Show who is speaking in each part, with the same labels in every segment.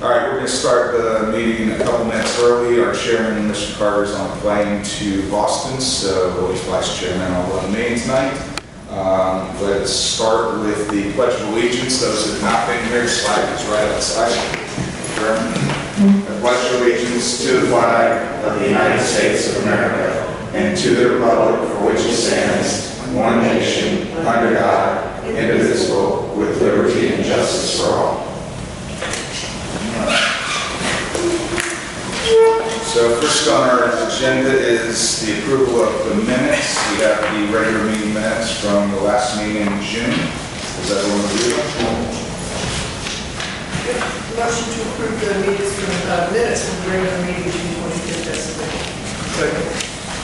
Speaker 1: All right, we're going to start the meeting a couple minutes early. Our chairman, Mr. Carter, is on a plane to Boston, so he's vice chairman. I'll run the meeting tonight. Let's start with the Pledge of Allegiance. Those who have not been here, slide is right outside. I pledge allegiance to the flag of the United States of America and to the republic for which it stands, one nation, under God, indivisible, with liberty and justice for all. So first on our agenda is the approval of the minutes. We have the regular meeting minutes from the last meeting in June. Is everyone reviewed them?
Speaker 2: Motion to approve the minutes from the regular meeting June 25th as submitted.
Speaker 1: Second.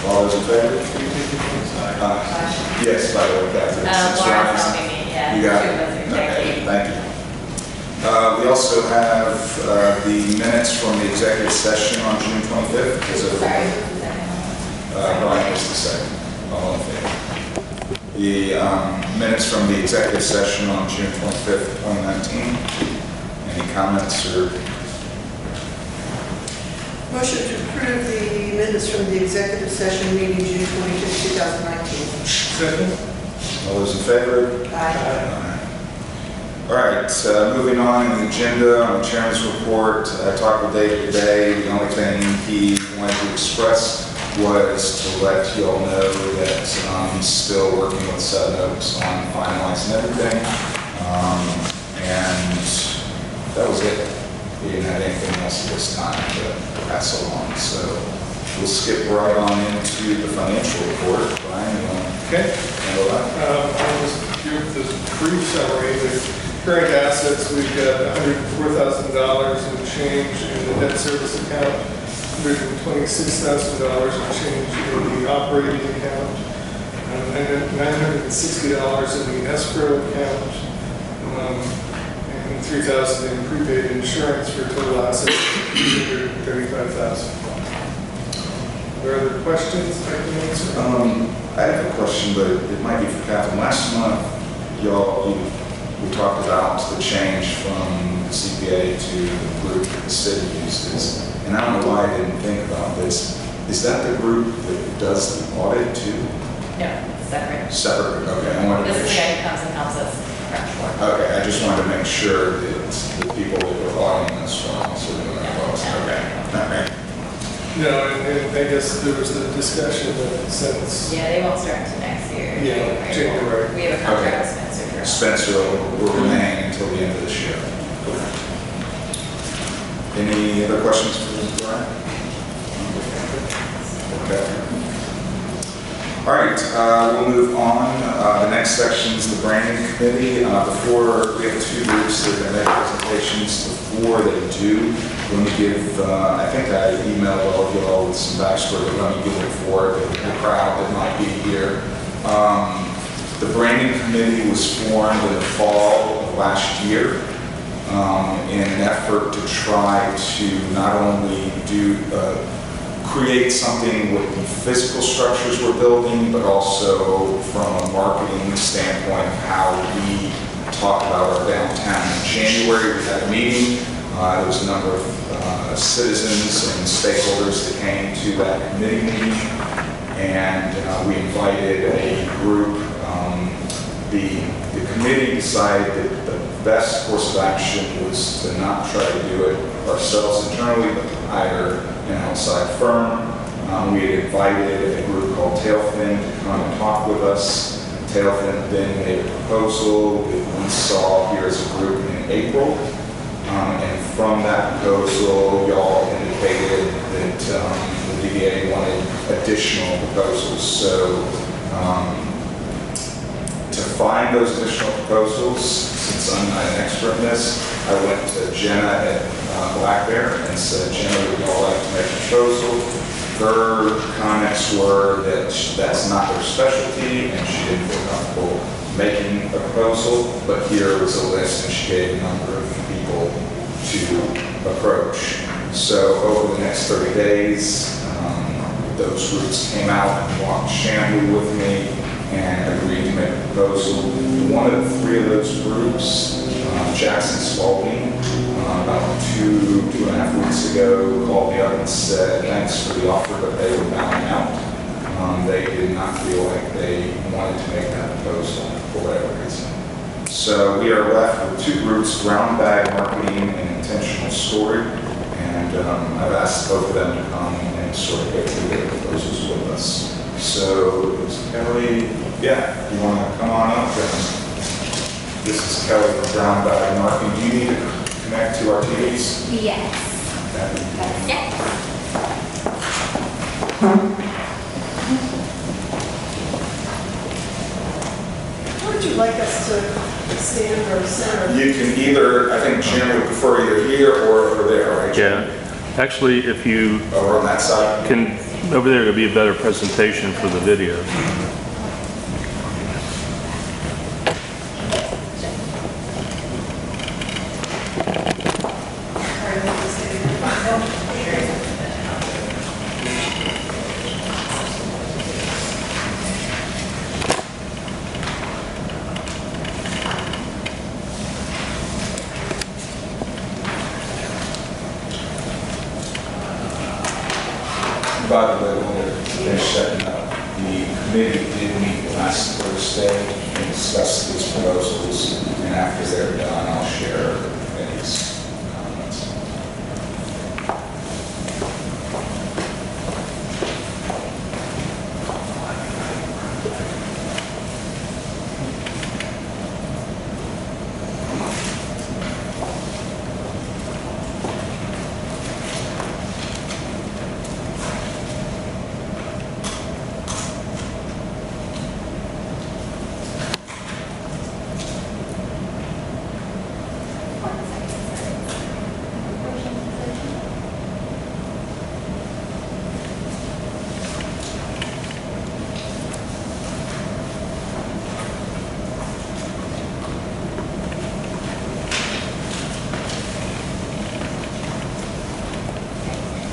Speaker 1: All those in favor? Yes, by the way, Catherine.
Speaker 3: Laura's helping me, yeah.
Speaker 1: You got it. Okay, thank you. We also have the minutes from the executive session on June 25th. Is it?
Speaker 3: Sorry.
Speaker 1: Brian is the second. All in favor. The minutes from the executive session on June 25th, 2019. Any comments or?
Speaker 2: Motion to approve the minutes from the executive session meeting June 25th, 2019.
Speaker 1: Second. All those in favor?
Speaker 2: Aye.
Speaker 1: All right, moving on in the agenda, on the chairman's report, I talked with Dave today. The only thing he wanted to express was to let you all know that he's still working with Seven Oaks on finalizing everything. And that was it. We didn't have anything else at this time to pass along. So we'll skip right on into the financial report. Brian, you want to handle that?
Speaker 4: I'll just give this brief summary. The current assets, we've got $104,000 in change in the debt service account, $126,000 in change in the operating account, and $960 in the escrow account, and $3,000 in prepaid insurance for total assets of $335,000. Are there other questions I can answer?
Speaker 1: I have a question, but it might be for Catherine. Last month, we talked about the change from the CPA to the group that the city uses. And I don't know why I didn't think about this. Is that the group that does the audit too?
Speaker 3: No, it's separate.
Speaker 1: Separate, okay. I wanted to
Speaker 3: This
Speaker 1: make
Speaker 3: is the
Speaker 1: sure.
Speaker 3: guy who comes and helps us prep for.
Speaker 1: Okay, I just wanted to make sure that the people that were auditing this were also doing that. Okay, all right.
Speaker 4: No, and I guess there was the discussion that since
Speaker 3: Yeah, they won't start until next year.
Speaker 4: Yeah, January.
Speaker 3: We have a contract with Spencer for.
Speaker 1: Spencer will remain until the end of this year. Any other questions for Mr. Brian? Okay. All right, we'll move on. The next section is the branding committee. Before, we have two groups that are going to make presentations. Before they do, let me give, I think I emailed all of you all with some backstory, but let me give it for the crowd that might be here. The branding committee was formed in the fall of last year in an effort to try to not only create something with the physical structures we're building, but also from a marketing standpoint of how we talk about our downtown. In January, we had a meeting. There was a number of citizens and stakeholders that came to that committee meeting, and we invited a group. The committee decided that the best course of action was to not try to do it ourselves internally, but to hire an outside firm. We had invited a group called Tailfin to come and talk with us. Tailfin then made a proposal that we saw here as a group in April. And from that proposal, y'all indicated that the DDA wanted additional proposals. So to find those additional proposals, since I'm not an expert in this, I went to Jenna at Black Bear and said, Jenna, would y'all like to make a proposal? Her comments were that that's not their specialty and she didn't feel comfortable making a proposal, but here was a list and she gave a number of people to approach. So over the next 30 days, those groups came out and walked Chambly with me and agreed to make a proposal. One of the three of those groups, Jackson Spalding, about 2 2.5 weeks ago, called me up and said, thanks for the offer, but they were bowing out. They did not feel like they wanted to make that proposal for whatever reason. So we are left with two groups, brown bag marketing and intentional story. And I've asked both of them to come and sort of go through their proposals with us. So is Kelly, yeah, you want to come on up? And this is Kelly from Brown Bag Marketing. Do you need to connect to our TVs?
Speaker 3: Yes. Yeah.
Speaker 2: Where would you like us to stand or center?
Speaker 1: You can either, I think Jim would prefer either here or over there, right? Jim?
Speaker 5: Yeah, actually, if you
Speaker 1: Over on that side?
Speaker 5: can, over there, it'll be a better presentation for the video.
Speaker 1: By the way, when they're setting up, the committee did meet last Thursday and discuss these proposals, and after they're done, I'll share Eddie's comments.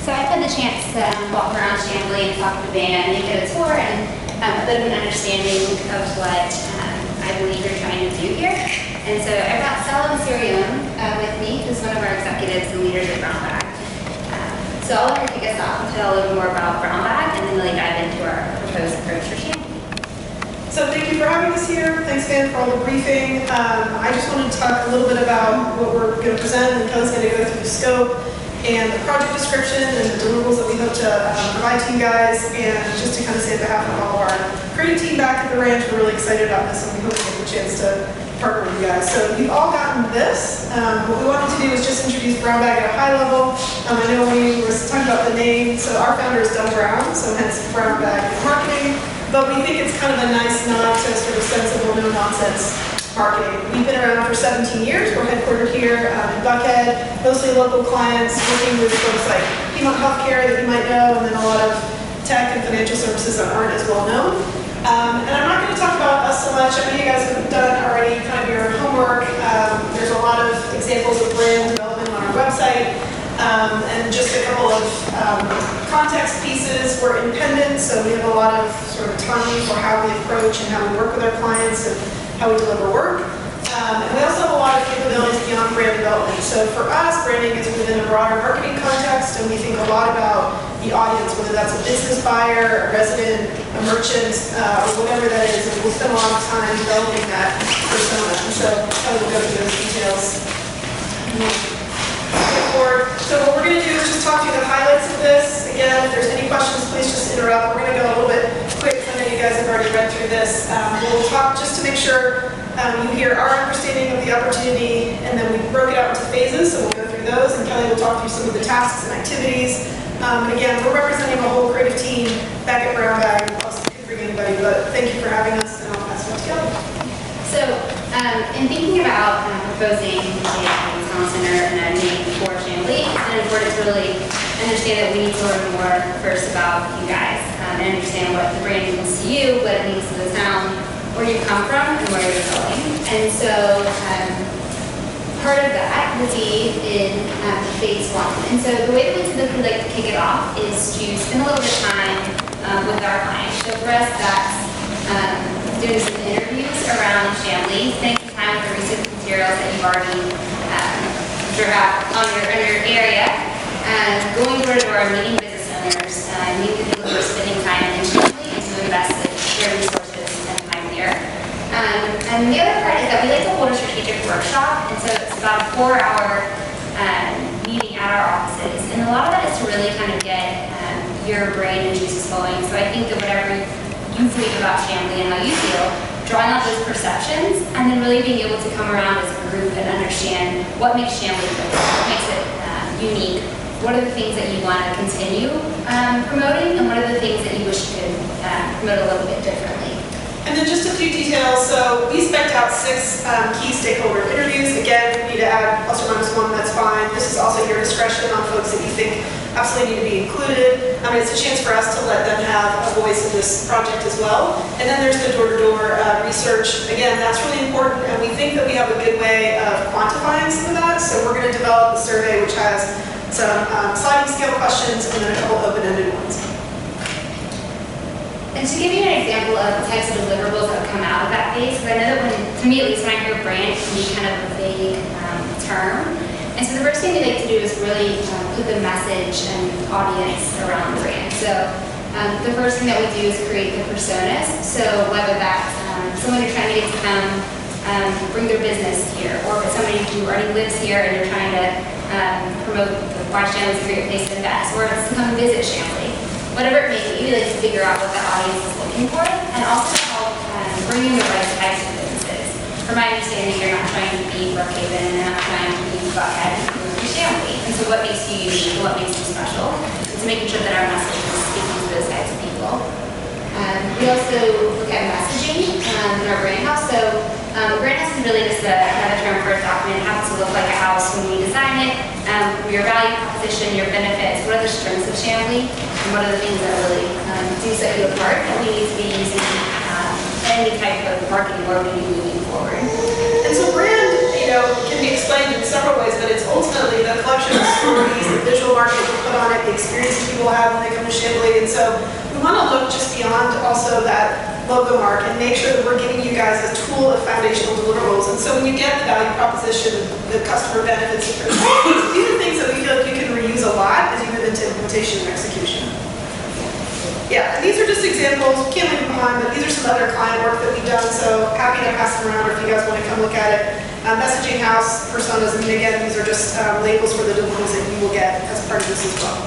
Speaker 6: So I've had the chance to walk around Chamblee and talk to the band and get a tour and a bit of an understanding of what I believe you're trying to do here. And so I brought Stella Mysterium with me, who's one of our executives and leaders at Brown Bag. So I'll let her kick us off and tell a little more about Brown Bag and then really dive into our proposed approach for Chamblee.
Speaker 2: So thank you for having us here. Thanks again for all the briefing. I just wanted to talk a little bit about what we're going to present, and Kelly's going to go through the scope and the project description and the deliverables that we hope to provide to you guys. And just to kind of say on behalf of all of our creative team back at the ranch, we're really excited about this, and we hope to get the chance to partner with you guys. So you've all gotten this. What we wanted to do is just introduce Brown Bag at a high level. I know we were talking about the name. So our founder is Doug Brown, so hence Brown Bag Marketing. But we think it's kind of a nice nod to sort of sensible, no-nonsense marketing. We've been around for 17 years. We're headquartered here in Buckhead, mostly local clients, working with folks like Piedmont Healthcare that you might know, and then a lot of tech and financial services that aren't as well known. And I'm not going to talk about us so much. I know you guys have done already kind of your homework. There's a lot of examples of brand development on our website. And just a couple of context pieces. We're independent, so we have a lot of sort of autonomy for how we approach and how we work with our clients and how we deliver work. And we also have a lot of capabilities beyond brand development. So for us, branding is within a broader marketing context, and we think a lot about the audience, whether that's a business buyer, a resident, a merchant, or whatever that is. And we'll spend a lot of time developing that persona. And so I will go through those details. So what we're going to do is just talk through the highlights of this. Again, if there's any questions, please just interrupt. We're going to go a little bit quick. I know you guys have already read through this. We'll talk just to make sure you hear our understanding of the opportunity, and then we broke it out into phases, so we'll go through those, and Kelly will talk through some of the tasks and activities. And again, we're representing a whole creative team back at Brown Bag. Also, could bring anybody, but thank you for having us, and I'll pass it on to Kelly.
Speaker 6: So in thinking about proposing a town center and a name for Chamblee, it's important to really understand that we need to learn more first about you guys and understand what the brand means to you, what it means to the town, where you come from, and where you're going. And so part of that would be in phase one. And so the way that we typically like to kick it off is to spend a little bit of time with our clients. So for us, that's doing some interviews around Chamblee, spending some time with the research materials that you've already have on your area, door to door, meeting business owners, meeting the people who are spending time in Chamblee and who invest their resources and time here. And the other part is that we like to hold a strategic workshop, and so it's about a 4-hour meeting at our offices. And a lot of that is to really kind of get your brain and juices flowing. So I think that whatever you believe about Chamblee and how you feel, drawing out those perceptions, and then really being able to come around as a group and understand what makes Chamblee different, what makes it unique, what are the things that you want to continue promoting, and what are the things that you wish you could promote a little bit differently.
Speaker 2: And then just a few details. So we spec'd out 6 key stakeholder interviews. Again, if you need to add plus or minus 1, that's fine. This is also your discretion on folks that you think absolutely need to be included. It's a chance for us to let them have a voice in this project as well. And then there's the door-to-door research. Again, that's really important, and we think that we have a good way of quantifying some of that. So we're going to develop a survey which has some sliding scale questions and then a couple open-ended ones.
Speaker 6: And to give you an example of the types of deliverables that have come out of that phase, because I know that to me at least, when I hear brand, it can be kind of a vague term. And so the first thing we like to do is really put the message and audience around the brand. So the first thing that we do is create the personas. So whether that's someone you're trying to get to come bring their business here, or if it's somebody who already lives here and you're trying to promote why Chamblee is a great place to invest, or if it's to come visit Chamblee. Whatever it may be, we like to figure out what the audience is looking for, and also to help bring in the right types of businesses. From my understanding, you're not trying to be Brookhaven and not trying to be Buckhead, you're Chamblee. And so what makes you unique and what makes you special is making sure that our message is speaking to those types of people. We also look at messaging in our brand house. So brand house is really just another term for a document. It has to look like a house when we design it. Your value proposition, your benefits, what are the strengths of Chamblee, and what are the things that really do set you apart that we need to be using any type of marketing or we moving forward.
Speaker 2: And so brand, can be explained in several ways, but it's ultimately the collection of stories, the visual marketing we put on it, the experiences people have when they come to Chamblee. And so we want to look just beyond also that logo mark and make sure that we're giving you guys a tool of foundational deliverables. And so when you get the value proposition, the customer benefits, these are things that we feel like you can reuse a lot as you move into implementation and execution. Yeah, and these are just examples. We can't leave them behind, but these are some other client work that we've done, so happy to pass them around if you guys want to come look at it. Messaging house, personas, and again, these are just labels for the deliverables that you will get as part of this as well.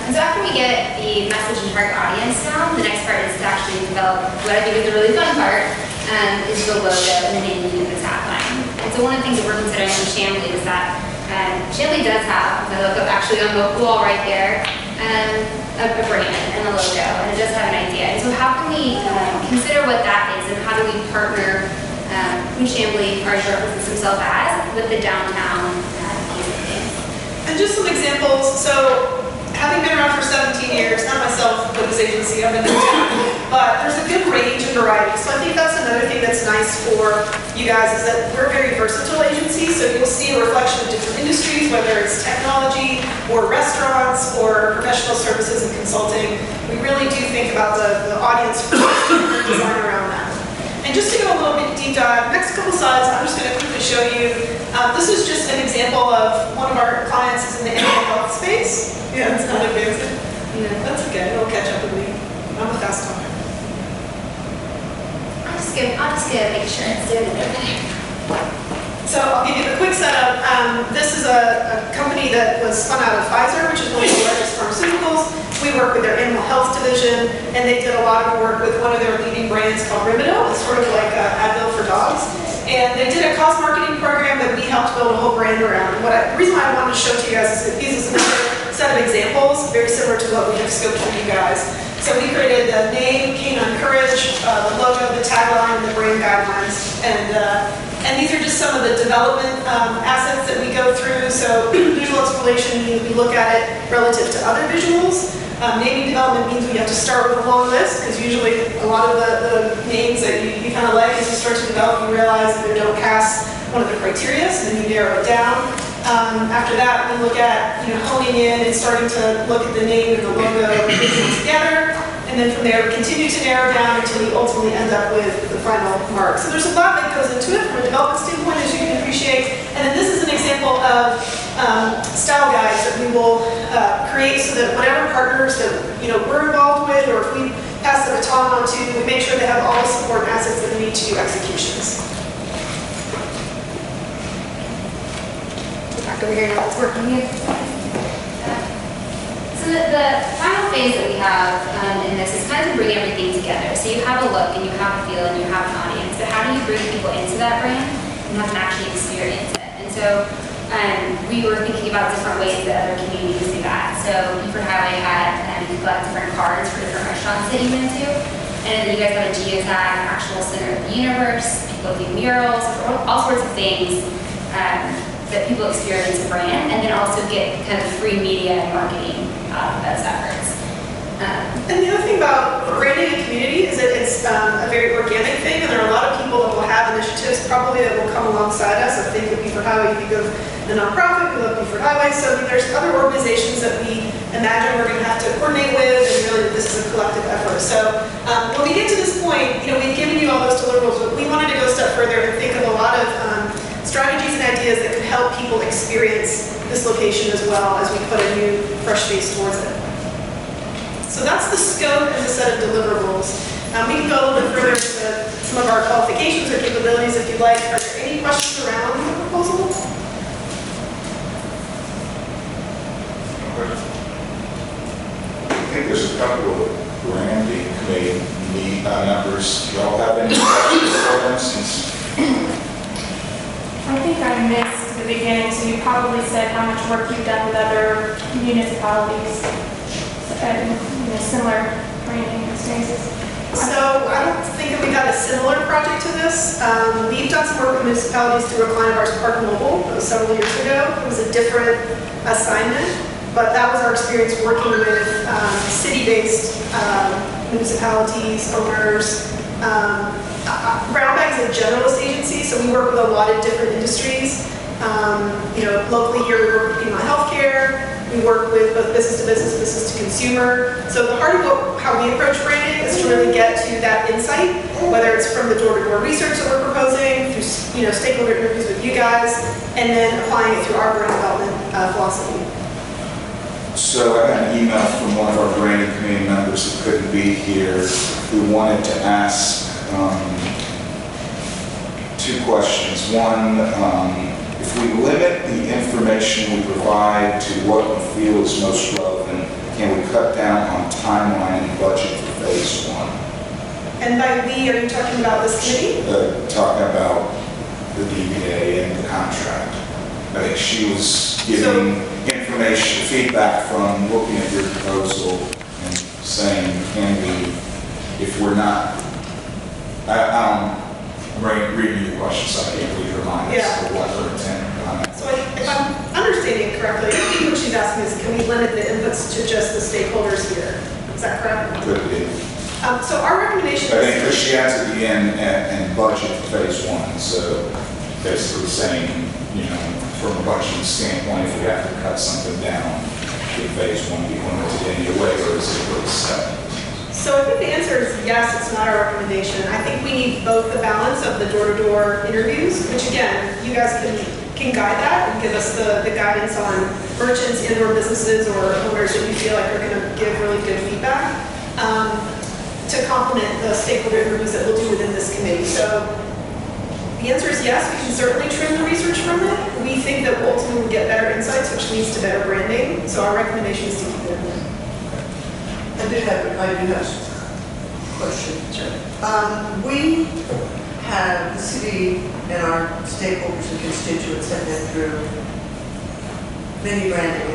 Speaker 6: And so after we get the message and target audience down, the next part is to actually develop what I think is the really fun part, is the logo and the naming and the tagline. And so one of the things that we're considering in Chamblee is that Chamblee does have, if I look up actually on the wall right there, a brand and a logo, and it does have an idea. And so how can we consider what that is, and how do we partner who Chamblee represents himself as with the downtown piece of things?
Speaker 2: And just some examples. So having been around for 17 years, not myself, but this agency, I've been there too, but there's a good range and variety. So I think that's another thing that's nice for you guys is that we're a very versatile agency, so you'll see a reflection of different industries, whether it's technology or restaurants or professional services and consulting. We really do think about the audience first and design around that. And just to go a little bit deep dive, next couple slides, I'm just going to quickly show you. This is just an example of one of our clients is in the animal health space. Yeah, it's not advancing. Yeah, that's okay. It'll catch up with me. I'm a fast talker.
Speaker 6: I'll just make sure it's doing it over there.
Speaker 2: So I'll give you the quick setup. This is a company that was spun out of Pfizer, which is one of the largest pharmaceuticals. We work with their animal health division, and they did a lot of work with one of their leading brands called Rimadyl. It's sort of like Advil for dogs. And they did a cost marketing program that we helped build a whole brand around. The reason why I wanted to show to you guys is that these is another set of examples, very similar to what we have scoped for you guys. So we created the name, Canine Courage, the logo, the tagline, and the brand guidelines. And these are just some of the development assets that we go through. So visual exploration means we look at it relative to other visuals. Naming development means we have to start with a long list, because usually a lot of the names that you kind of like as you start to develop, you realize that they don't pass one of the criteria, so then you narrow it down. After that, we look at honing in and starting to look at the name and the logo mixing together. And then from there, we continue to narrow down until we ultimately end up with the final mark. So there's a lot that goes into it from a development standpoint, as you can appreciate. And then this is an example of style will create so that whatever partners that, we're involved with, or if we pass the baton on to, we make sure they have all the support and assets that they need to do executions.
Speaker 6: Back over here, now it's working here. So the final phase that we have in this is kind of to bring everything together. So you have a look and you have a feel and you have an audience, but how do you bring people into that brand and have them actually experience it? And so we were thinking about different ways that other communities do that. So Beaufort Highway had, you collect different cards for different restaurants that you went to. And you guys have a geotag, actual center of the universe, people do murals, all sorts of things that people experience a brand, and then also get kind of free media and marketing out of those efforts.
Speaker 2: And the other thing about branding a community is that it's a very organic thing, and there are a lot of people that will have initiatives probably that will come alongside us. I think of Beaufort Highway, you think of the nonprofit, we love Beaufort Highway, so there's other organizations that we imagine we're going to have to coordinate with, and really this is a collective effort. So when we get to this point, we've given you all those deliverables, but we wanted to go a step further and think of a lot of strategies and ideas that could help people experience this location as well as we put a new, fresh face towards it. So that's the scope and the set of deliverables. We can go a little bit further into some of our qualifications or capabilities if you'd like. Are there any questions around the proposal?
Speaker 1: I think there's a couple of branding committee members. Do y'all have any questions for them since?
Speaker 3: I think I missed the beginning, so you probably said how much work you've done with other municipalities and similar branding experiences.
Speaker 2: So I don't think that we got a similar project to this. We've done some work with municipalities through a client of ours, Park Mobile, that was several years ago. It was a different assignment, but that was our experience working with city-based municipalities, owners. Brown Bag is a generalist agency, so we work with a lot of different industries. Locally here, we work with Piedmont Healthcare. We work with both business to business, business to consumer. So the heart of how we approach branding is to really get to that insight, whether it's from the door-to-door research that we're proposing, through stakeholder interviews with you guys, and then applying it through our brand development philosophy.
Speaker 1: So I got an email from one of our branding committee members who couldn't be here, who wanted to ask two questions. One, if we limit the information we provide to what we feel is most relevant, can we cut down on timeline and budget for phase one?
Speaker 2: And by we, are you talking about this committee?
Speaker 1: Talking about the DBA and the contract. I think she was giving information, feedback from looking at your proposal and saying, can we, if we're not, I'm reading your question, so I can't really remind us of what her intent on that.
Speaker 2: So if I'm understanding correctly, what she's asking is, can we limit the inputs to just the stakeholders here? Is that correct?
Speaker 1: Could be.
Speaker 2: So our recommendation
Speaker 1: I
Speaker 2: is...
Speaker 1: think she adds at the end and budget for phase one, so basically saying, from a budgeting standpoint, if we have to cut something down in phase one, be limited in any way, or is it really set?
Speaker 2: So I think the answer is yes, it's not our recommendation. I think we need both the balance of the door-to-door interviews, which again, you guys can guide that and give us the guidance on merchants and or businesses or owners that you feel like are going to give really good feedback to complement the stakeholder interviews that we'll do within this committee. So the answer is yes, we can certainly trim the research from it. We think that we'll ultimately get better insights, which leads to better branding. So our recommendation is to keep it in there.
Speaker 7: I do have a question. Sure. We have the city and our stakeholders and constituents have been through many branding.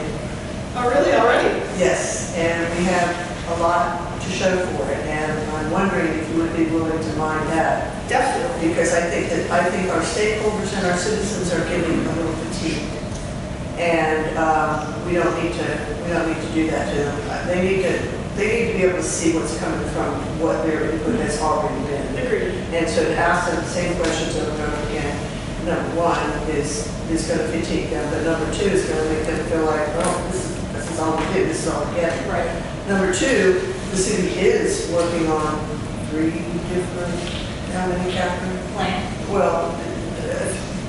Speaker 2: Oh, really? Already?
Speaker 7: Yes, and we have a lot to show for it, and I'm wondering if you would be willing to mind that.
Speaker 2: Definitely.
Speaker 7: Because I think our stakeholders and our citizens are getting a little fatigued. And we don't need to do that to them. They need to be able to see what's coming from what their input has already been.
Speaker 2: Agreed.
Speaker 7: And so to ask them the same questions over and over again, number one, is going to fatigue them, but number two is going to make them feel like, oh, this is all we do, this is all we get.
Speaker 2: Right.
Speaker 7: Number two, the city is working on 3 different, how many, Catherine?
Speaker 6: Plan.
Speaker 7: Well,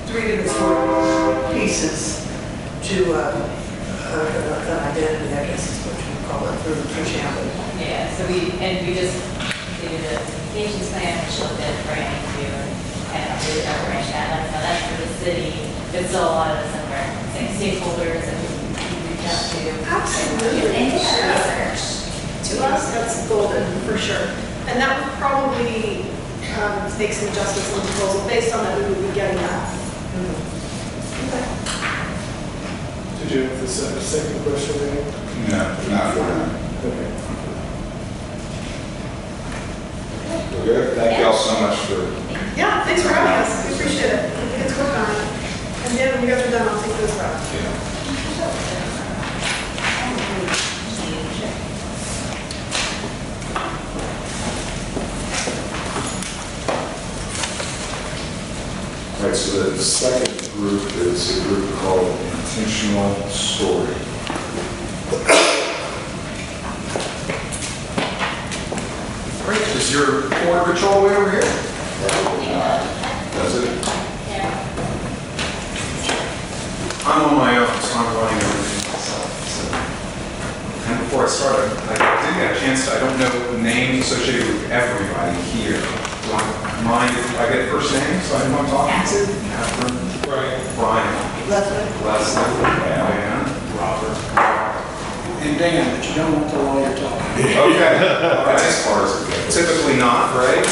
Speaker 7: 3 different sort of pieces to an identity, I guess is what you would call it, for Chamblee.
Speaker 8: Yeah, so we just did a communications plan, which looked at branding too, and kind of really arranged that. Like, now that's for the city, but still a lot of the similar same stakeholders that we reach out to.
Speaker 2: Absolutely.
Speaker 6: And get
Speaker 2: Yeah.
Speaker 6: that research.
Speaker 2: To us, that's golden, for sure. And that would probably make some adjustments in the proposal. Based on that, we would be getting that. Okay.
Speaker 4: Did you have the second question, Amy?
Speaker 1: No, not for now.
Speaker 4: Okay.
Speaker 1: We're good. Thank you all so much for,
Speaker 2: Yeah, thanks for having us. We appreciate it. We get to work on it. And then when you guys are done, I'll take those back.
Speaker 1: you know, all right, so the second group is a group called Intentional Story. Great, is your board patrol way over here? Probably not. Does it? I'm on my own, so I'm running everything myself. So. And before I start, I didn't get a chance to, I don't know the name associated with everybody here. Do I mind if I get first name, so I know who I'm talking to? Catherine,
Speaker 4: Right.
Speaker 1: Brian,
Speaker 7: Leslie?
Speaker 1: Leslie, Diane, Robert.
Speaker 9: And Dan, but you don't want the lawyer talking.
Speaker 1: Okay, that's as far as it goes. Typically not, right?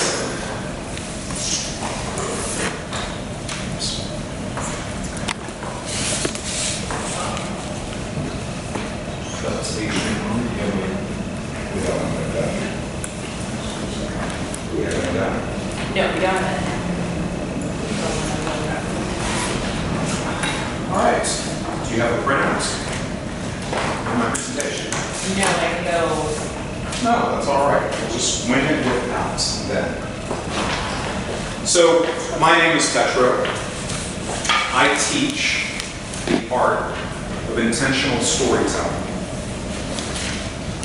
Speaker 1: We don't have that. We have that.
Speaker 8: No, we don't have
Speaker 1: All right. Do you have a printout of my presentation?
Speaker 8: No, I can go.
Speaker 1: No, that's all right. We'll just wing it without then. So, my name is Petro. I teach the art of intentional storytelling.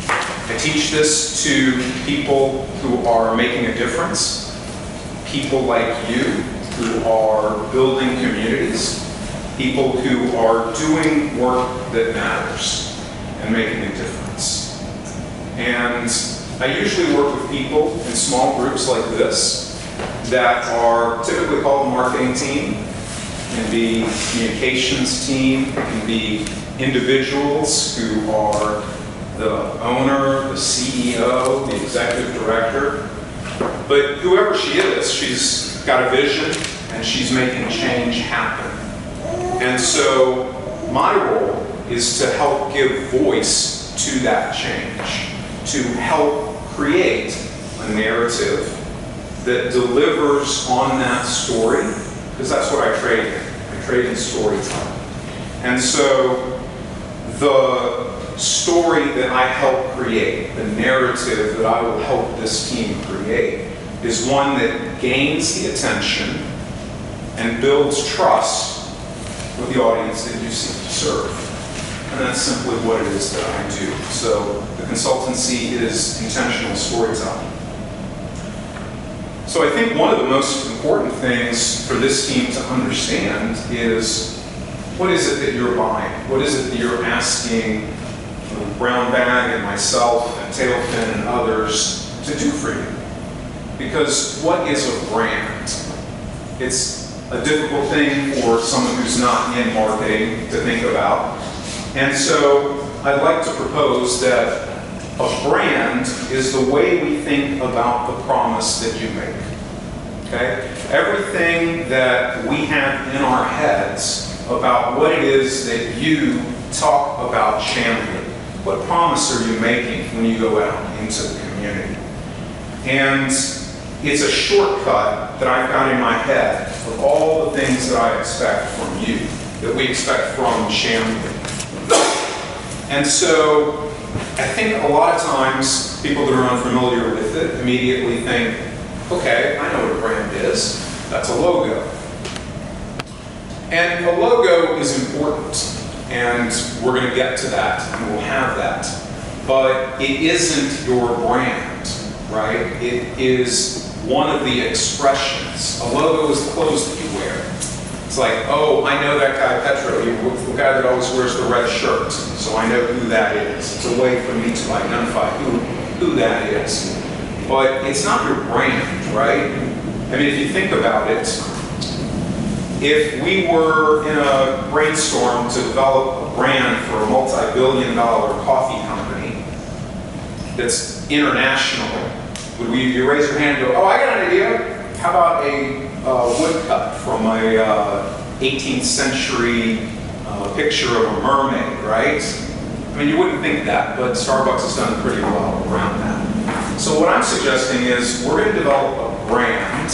Speaker 1: I teach this to people who are making a difference, people like you who are building communities, people who are doing work that matters and making a difference. And I usually work with people in small groups like this that are typically called the marketing team. It can be communications team, it can be individuals who are the owner, the CEO, the executive director. But whoever she is, she's got a vision and she's making change happen. And so my role is to help give voice to that change, to help create a narrative that delivers on that story, because that's what I trade in. I trade in storytelling. And so the story that I help create, the narrative that I will help this team create, is one that gains the attention and builds trust with the audience that you seek to serve. And that's simply what it is that I do. So the consultancy is intentional storytelling. So I think one of the most important things for this team to understand is, what is it that you're buying? What is it that you're asking Brown Bag and myself and Tailfin and others to do for you? Because what is a brand? It's a difficult thing for someone who's not in marketing to think about. And so I'd like to propose that a brand is the way we think about the promise that you make. Okay? Everything that we have in our heads about what it is that you talk about Chamblee. What promise are you making when you go out into the community? And it's a shortcut that I've got in my head of all the things that I expect from you, that we expect from Chamblee. And so I think a lot of times people that are unfamiliar with it immediately think, okay, I know what a brand is. That's a logo. And a logo is important. And we're going to get to that, and we'll have that. But it isn't your brand, right? It is one of the expressions. A logo is the clothes that you wear. It's like, oh, I know that guy Petro, the guy that always wears the red shirt, so I know who that is. It's a way for me to identify who that is. But it's not your brand, right? I mean, if you think about it, if we were in a brainstorm to develop a brand for a multi-billion-dollar coffee company that's international, would you raise your hand and go, oh, I got an idea. How about a woodcut from a 18th century picture of a mermaid, right? I mean, you wouldn't think that, but Starbucks has done pretty well around that. So what I'm suggesting is we're going to develop a brand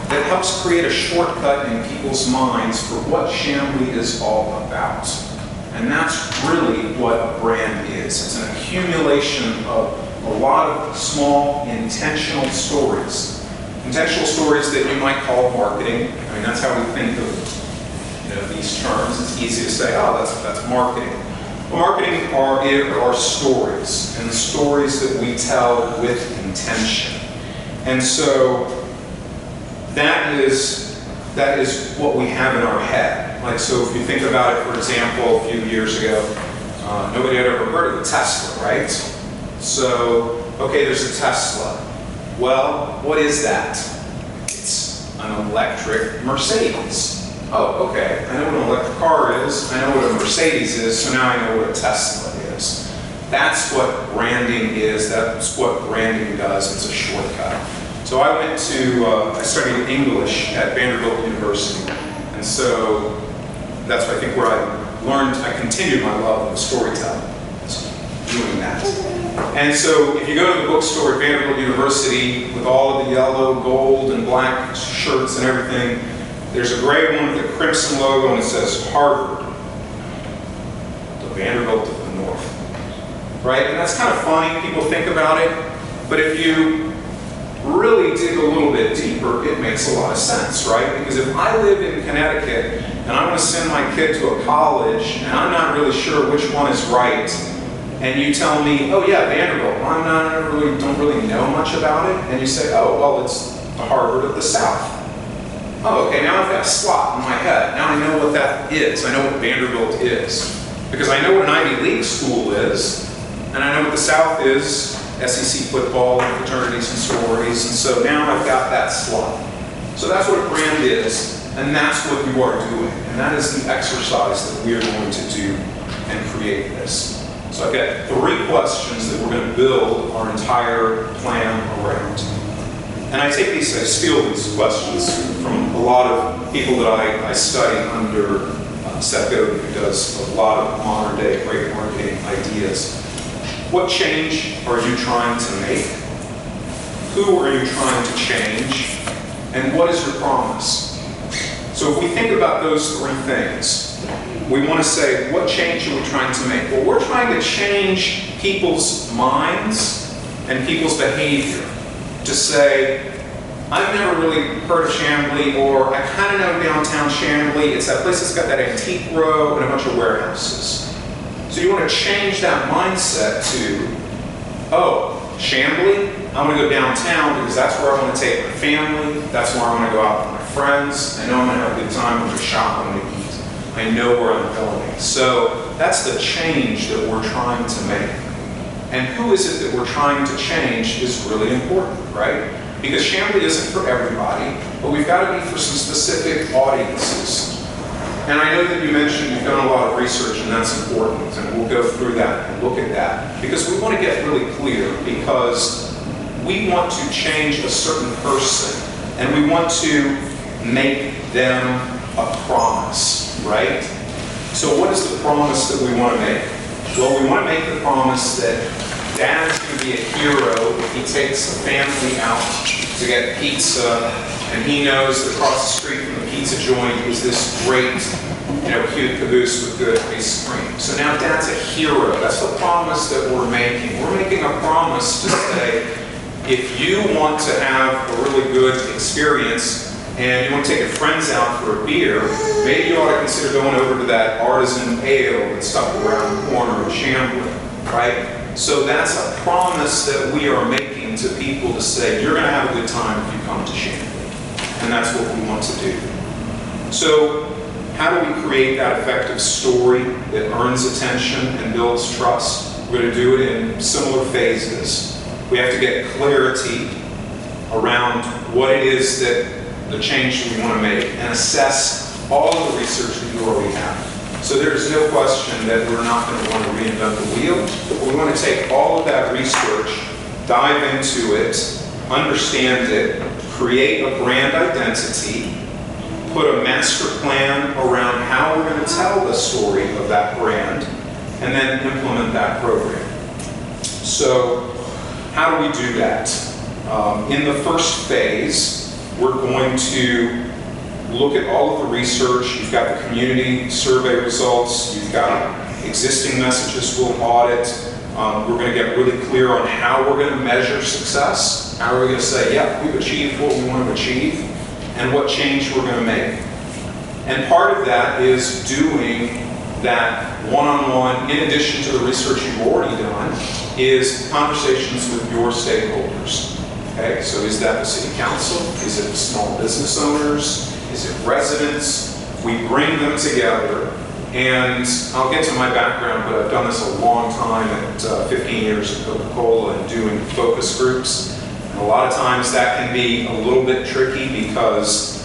Speaker 1: that helps create a shortcut in people's minds for what Chamblee is all about. And that's really what a brand is. It's an accumulation of a lot of small, intentional stories. Intentional stories that you might call marketing. I mean, that's how we think of these terms. It's easy to say, oh, that's marketing. Well, marketing are stories, and stories that we tell with intention. And so that is what we have in our head. Like, so if you think about it, for example, a few years ago, nobody had ever heard of the Tesla, right? So, okay, there's a Tesla. Well, what is that? It's an electric Mercedes. Oh, okay, I know what an electric car is, I know what a Mercedes is, so now I know what a Tesla is. That's what branding is, that's what branding does, it's a shortcut. So I studied English at Vanderbilt University, and so that's I think where I continued my love of storytelling, doing that. And so if you go to the bookstore at Vanderbilt University with all of the yellow, gold, and black shirts and everything, there's a gray one with a crimson logo and it says Harvard, the Vanderbilt of the North, right? And that's kind of funny, people think about it, but if you really dig a little bit deeper, it makes a lot of sense, right? Because if I live in Connecticut and I want to send my kid to a college and I'm not really sure which one is right, and you tell me, oh yeah, Vanderbilt, well, don't really know much about it, and you say, oh, well, it's the Harvard of the South. Oh, okay, now I've got a slot in my head. Now I know what that is. I know what Vanderbilt is. Because I know what an Ivy League school is, and I know what the South is, SEC football and fraternities and sororities, and so now I've got that slot. So that's what a brand is, and that's what you are doing. And that is the exercise that we are going to do and create this. So I've got 3 questions that we're going to build our entire plan around. And I steal these questions from a lot of people that I study under Seth Godin, who does a lot of modern day great marketing ideas. What change are you trying to make? Who are you trying to change? And what is your promise? So if we think about those 3 things, we want to say, what change are we trying to make? Well, we're trying to change people's minds and people's behavior to say, I've never really heard of Chamblee, or I kind of know downtown Chamblee. It's that place that's got that antique row and a bunch of warehouses. So you want to change that mindset to, oh, Chamblee? I want to go downtown because that's where I want to take my family. That's where I want to go out with my friends. I know I'm going to have a good time. I'm going to shop. I'm going to eat. I know where I'm going. So that's the change that we're trying to make. And who is it that we're trying to change is really important, right? Because Chamblee isn't for everybody, but we've got to be for some specific audiences. And I know that you mentioned you've done a lot of research, and that's important, and we'll go through that and look at that, because we want to get really clear, because we want to change a certain person, and we want to make them a promise, right? So what is the promise that we want to make? Well, we want to make the promise that Dad's going to be a hero if he takes the family out to get pizza, and he knows that across the street from the pizza joint is this great, cute caboose with good ice cream. So now Dad's a hero. That's the promise that we're making. We're making a promise to say, if you want to have a really good experience and you want to take your friends out for a beer, maybe you ought to consider going over to that artisan ale that's stuck around the corner in Chamblee, right? So that's a promise that we are making to people to say, you're going to have a good time if you come to Chamblee. And that's what we want to do. So how do we create that effective story that earns attention and builds trust? We're going to do it in similar phases. We have to get clarity around what it is that the change we want to make and assess all of the research that you already have. So there's no question that we're not going to want to reinvent the wheel, but we want to take all of that research, dive into it, understand it, create a brand identity, put a master plan around how we're going to tell the story of that brand, and then implement that program. So how do we do that? In the first phase, we're going to look at all of the research. You've got the community survey results. You've got existing messages we'll audit. We're going to get really clear on how we're going to measure success. How are we going to say, yeah, we've achieved what we want to achieve, and what change we're going to make. And part of that is doing that one-on-one, in addition to the research you've already done, is conversations with your stakeholders. Okay, so is that the city council? Is it small business owners? Is it residents? We bring them together, and I'll get to my background, but I've done this a long time at 15 years at Coca-Cola and doing focus groups. And a lot of times that can be a little bit tricky because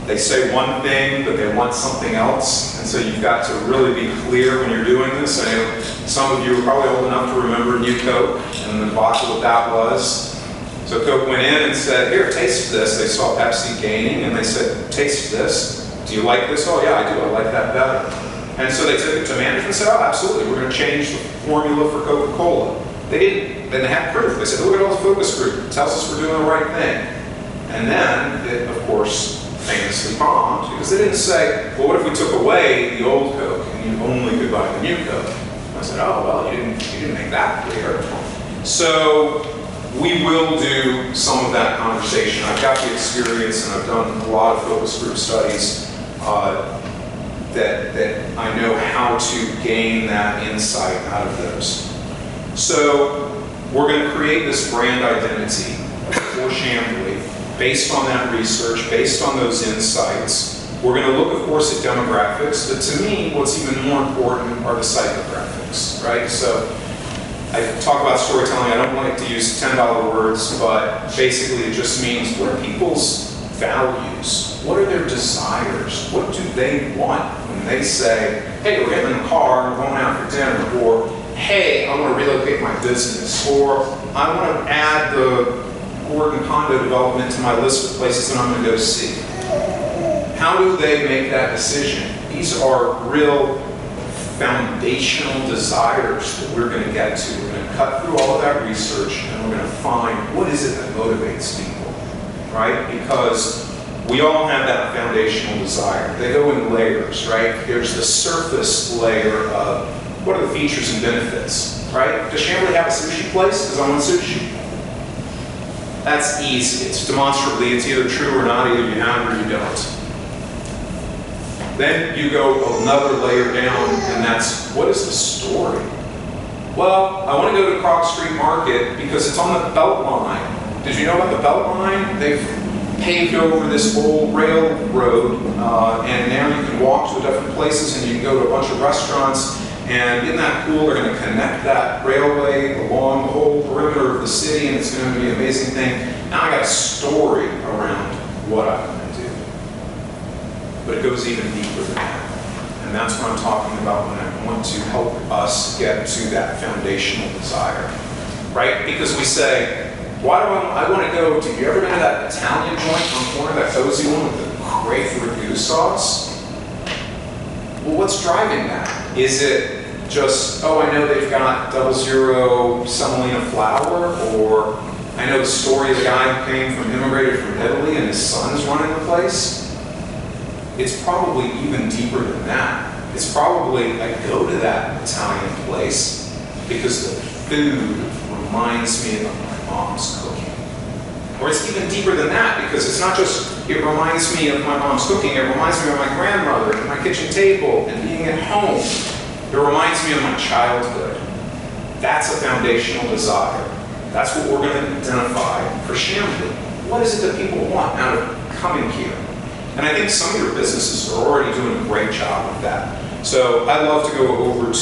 Speaker 1: they say one thing, but they want something else. And so you've got to really be clear when you're doing this. I know some of you are probably old enough to remember New Coke and the debacle what that was. So Coke went in and said, here, taste this. They saw Pepsi gaining, and they said, taste this. Do you like this? Oh, yeah, I do. I like that better. And so they took it to management and said, oh, absolutely. We're going to change the formula for Coca-Cola. They didn't. Then they had proof. They said, look at all the focus group. It tells us we're doing the right thing. And then it, of course, famously bombed because they didn't say, well, what if we took away the old Coke and you only could buy the new Coke? I said, oh, well, you didn't make that clear. So we will do some of that conversation. I've got the experience, and I've done a lot of focus group studies that I know how to gain that insight out of those. So we're going to create this brand identity for Chamblee based on that research, based on those insights. We're going to look, of course, at demographics, but to me, what's even more important are the psychographics, right? So I talk about storytelling. I don't like to use $10 words, but basically it just means what are people's values? What are their desires? What do they want when they say, hey, we're getting in the car, we're going out for dinner, or hey, I want to relocate my business, or I want to add the Gordon condo development to my list of places that I'm going to go see. How do they make that decision? These are real foundational desires that we're going to get to. We're going to cut through all of that research, and we're going to find what is it that motivates people, right? Because we all have that foundational desire. They go in layers, right? There's the surface layer of what are the features and benefits, right? Does Chamblee have a sushi place? Because I want sushi. That's easy. It's demonstrably, it's either true or not, either you have or you don't. Then you go another layer down, and that's, what is the story? Well, I want to go to Croc Street Market because it's on the Beltline. Did you know about the Beltline? They've paved over this old railroad, and now you can walk to different places, and you can go to a bunch of restaurants. And in that pool, they're going to connect that railway along the whole perimeter of the city, and it's going to be an amazing thing. Now I got a story around what I'm going to do. But it goes even deeper than that. And that's what I'm talking about when I want to help us get to that foundational desire, right? Because we say, why do I want to go to, you ever been to that Italian joint on the corner, that cozy one with the great ragu sauce? Well, what's driving that? Is it just, oh, I know they've got 00 semolina flour, or I know the story of the guy who came from, immigrated from Italy, and his son's running the place? It's probably even deeper than that. It's probably, I go to that Italian place because the food reminds me of my mom's cooking. Or it's even deeper than that because it's not just, it reminds me of my mom's cooking, it reminds me of my grandmother at my kitchen table and being at home. It reminds me of my childhood. That's a foundational desire. That's what we're going to identify for Chamblee. What is it that people want out of coming here? And I think some of your businesses are already doing a great job with that. So I'd love to go over to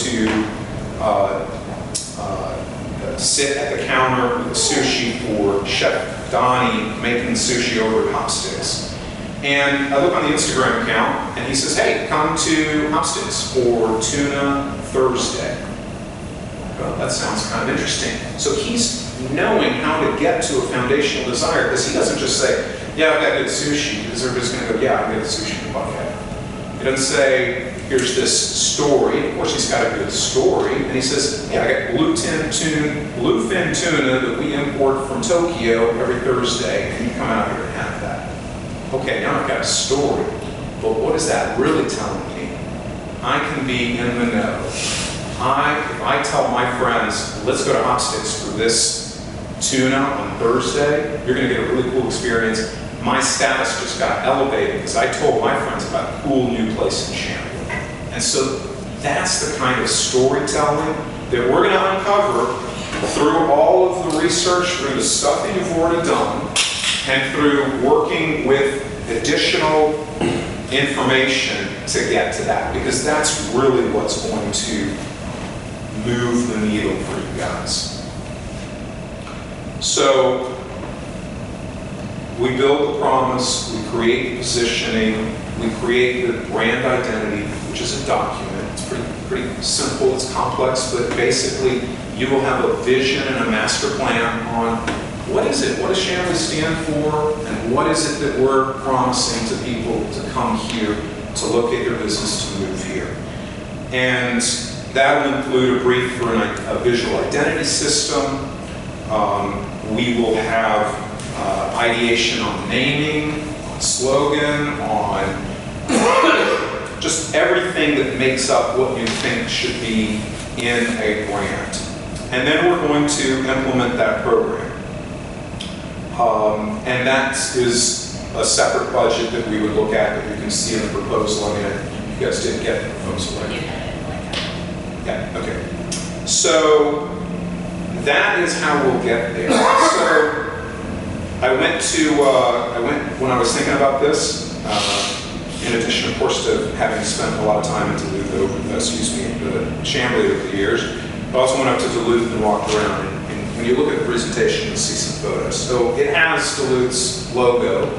Speaker 1: sit at the counter with the sushi for Chef Donnie making sushi over at Hopsticks. And I look on the Instagram account and he says, hey, come to Hopsticks for Tuna Thursday. Well, that sounds kind of interesting. So he's knowing how to get to a foundational desire, because he doesn't just say, yeah, I've got good sushi, because they're just going to go, yeah, I get the sushi in the bucket. He doesn't say, here's this story. Of course, he's got a good story. And he says, yeah, I got bluefin tuna that we import from Tokyo every Thursday, and you come out here and have that. Okay, now I've got a story. But what is that really telling me? I can be in the know. If I tell my friends, let's go to Hopsticks for this tuna on Thursday, you're going to get a really cool experience. My status just got elevated because I told my friends about a cool new place in Chamblee. And so that's the kind of storytelling that we're going to uncover through all of the research, through the stuff that you've already done, and through working with additional information to get to that, because that's really what's going to move the needle for you guys. So we build the promise, we create the positioning, we create the brand identity, which is a document. It's pretty simple, it's complex, but basically you will have a vision and a master plan on what is it, what does Chamblee stand for, and what is it that we're promising to people to come here, to locate their business, to move here. And that will include a brief for a visual identity system. We will have ideation on naming, on slogan, on just everything that makes up what you think should be in a brand. And then we're going to implement that program. And that is a separate budget that we would look at, that you can see in the proposal. I mean, you guys didn't get the proposal, right? Yeah, okay. So that is how we'll get there. So when I was thinking about this, in addition, of course, to having spent a lot of time in Duluth Chamblee over the years, I also went up to Duluth and walked around. And when you look at the presentation, you'll see some photos. So it has Duluth's logo,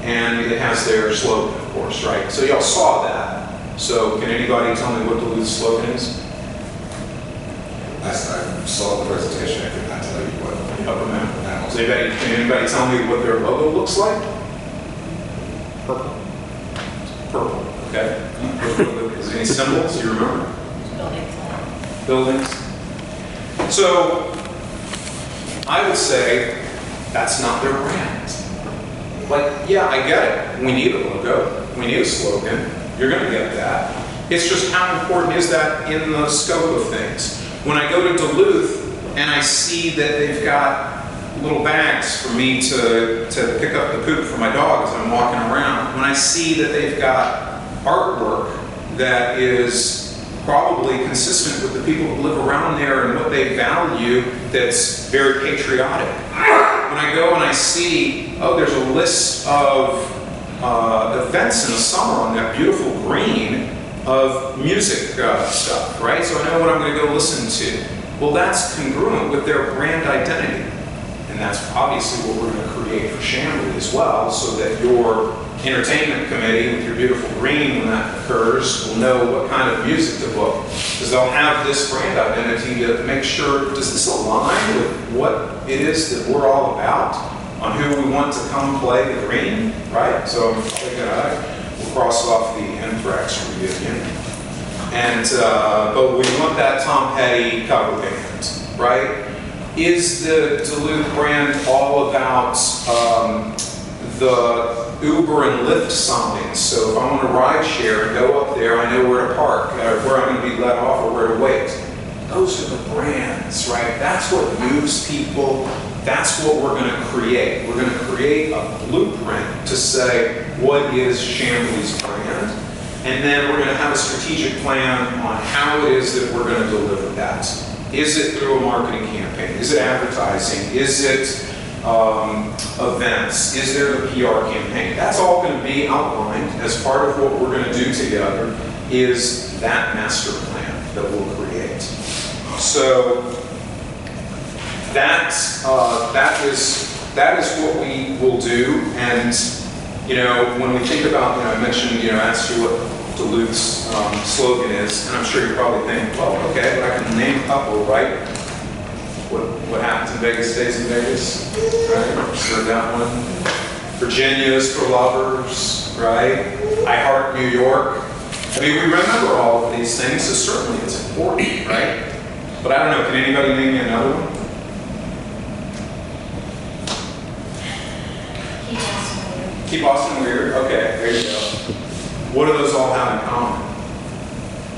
Speaker 1: and it has their slogan, of course, right? So y'all saw that. So can anybody tell me what Duluth's slogan is?
Speaker 10: Last time I saw the presentation, I could not tell you what.
Speaker 1: Can anybody tell me what their logo looks like? Purple. Purple, okay. Is there any symbols you remember? Buildings. So I would say that's not their brand. Like, yeah, I get it. We need a logo. We need a slogan. You're going to get that. It's just how important is that in the scope of things? When I go to Duluth and I see that they've got little bags for me to pick up the poop for my dog as I'm walking around, when I see that they've got artwork that is probably consistent with the people who live around there and what they value, that's very patriotic. When I go and I see, oh, there's a list of events in the summer on that beautiful green of music stuff, right? So I know what I'm going to go listen to. Well, that's congruent with their brand identity. And that's obviously what we're going to create for Chamblee as well, so that your entertainment committee with your beautiful green, when that occurs, will know what kind of music to book. Because they'll have this brand identity to make sure, does this align with what it is that we're all about, on who we want to come play the green, right? So I'm thinking we'll cross off the Anthrax reunion. And, but we want that Tom Petty cover band, right? Is the Duluth brand all about the Uber and Lyft signs? So if I want to ride share and go up there, I know where to park, or where I'm going to be let off, or where to wait. Those are the brands, right? That's what moves people. That's what we're going to create. We're going to create a blueprint to say, what is Chamblee's brand? And then we're going to have a strategic plan on how it is that we're going to deliver that. Is it through a marketing campaign? Is it advertising? Is it
Speaker 11: events? Is there the PR campaign? That's all going to be outlined as part of what we're going to do together, is that master plan that we'll create. So that is what we will do. And when we think about, I mentioned, asked you what Duluth's slogan is, and I'm sure you're probably thinking, well, okay, but I can name a couple, right? What happens in Vegas stays in Vegas, right? Heard that one. Virginia's for lovers, right? I heart New York. I mean, we remember all of these things, so certainly it's important, right? But I don't know, can anybody name me another one? Keep Austin weird. Okay, there you go. What do those all have in common?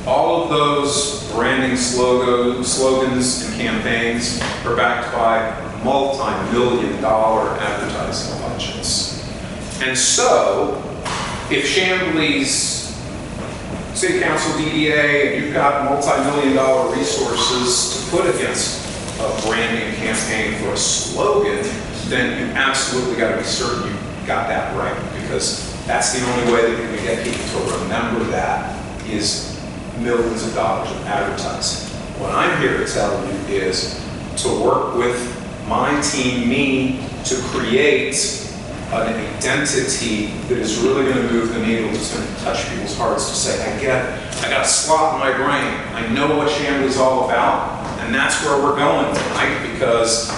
Speaker 11: All of those branding slogans and campaigns are backed by multi-million-dollar advertising budgets. And so, if Chambly's City Council DDA, and you've got multi-million-dollar resources to put against a branding campaign for a slogan, then you absolutely got to be certain you got that right, because that's the only way that you're going to get people to remember that is millions of dollars of advertising. What I'm here to tell you is to work with my team, me, to create an identity that is really going to move the needle, that's going to touch people's hearts, to say, I got a slot in my brain. I know what Chambly's all about, and that's where we're going tonight, because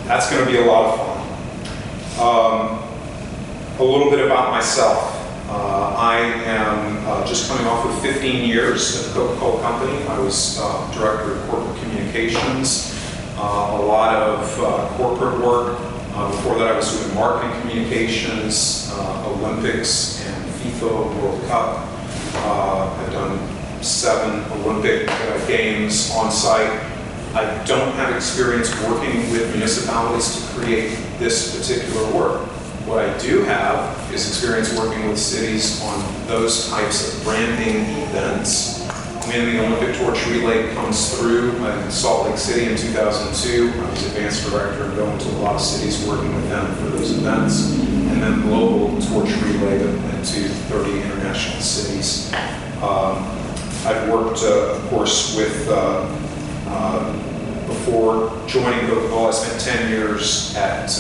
Speaker 11: that's going to be a lot of fun. A little bit about myself. I am just coming off of 15 years at the Coca-Cola Company. I was Director of Corporate Communications, a lot of corporate work. Before that, I was doing marketing communications, Olympics and FIFA World Cup. I've done 7 Olympic Games on site. I don't have experience working with municipalities to create this particular work. What I do have is experience working with cities on those types of branding events. When the Olympic Torch Relay comes through in Salt Lake City in 2002, I was advanced director and going to a lot of cities working with them for those events. And then Global Torch Relay into 30 international cities. I've worked, of course, with, before joining Coca-Cola, I spent 10 years at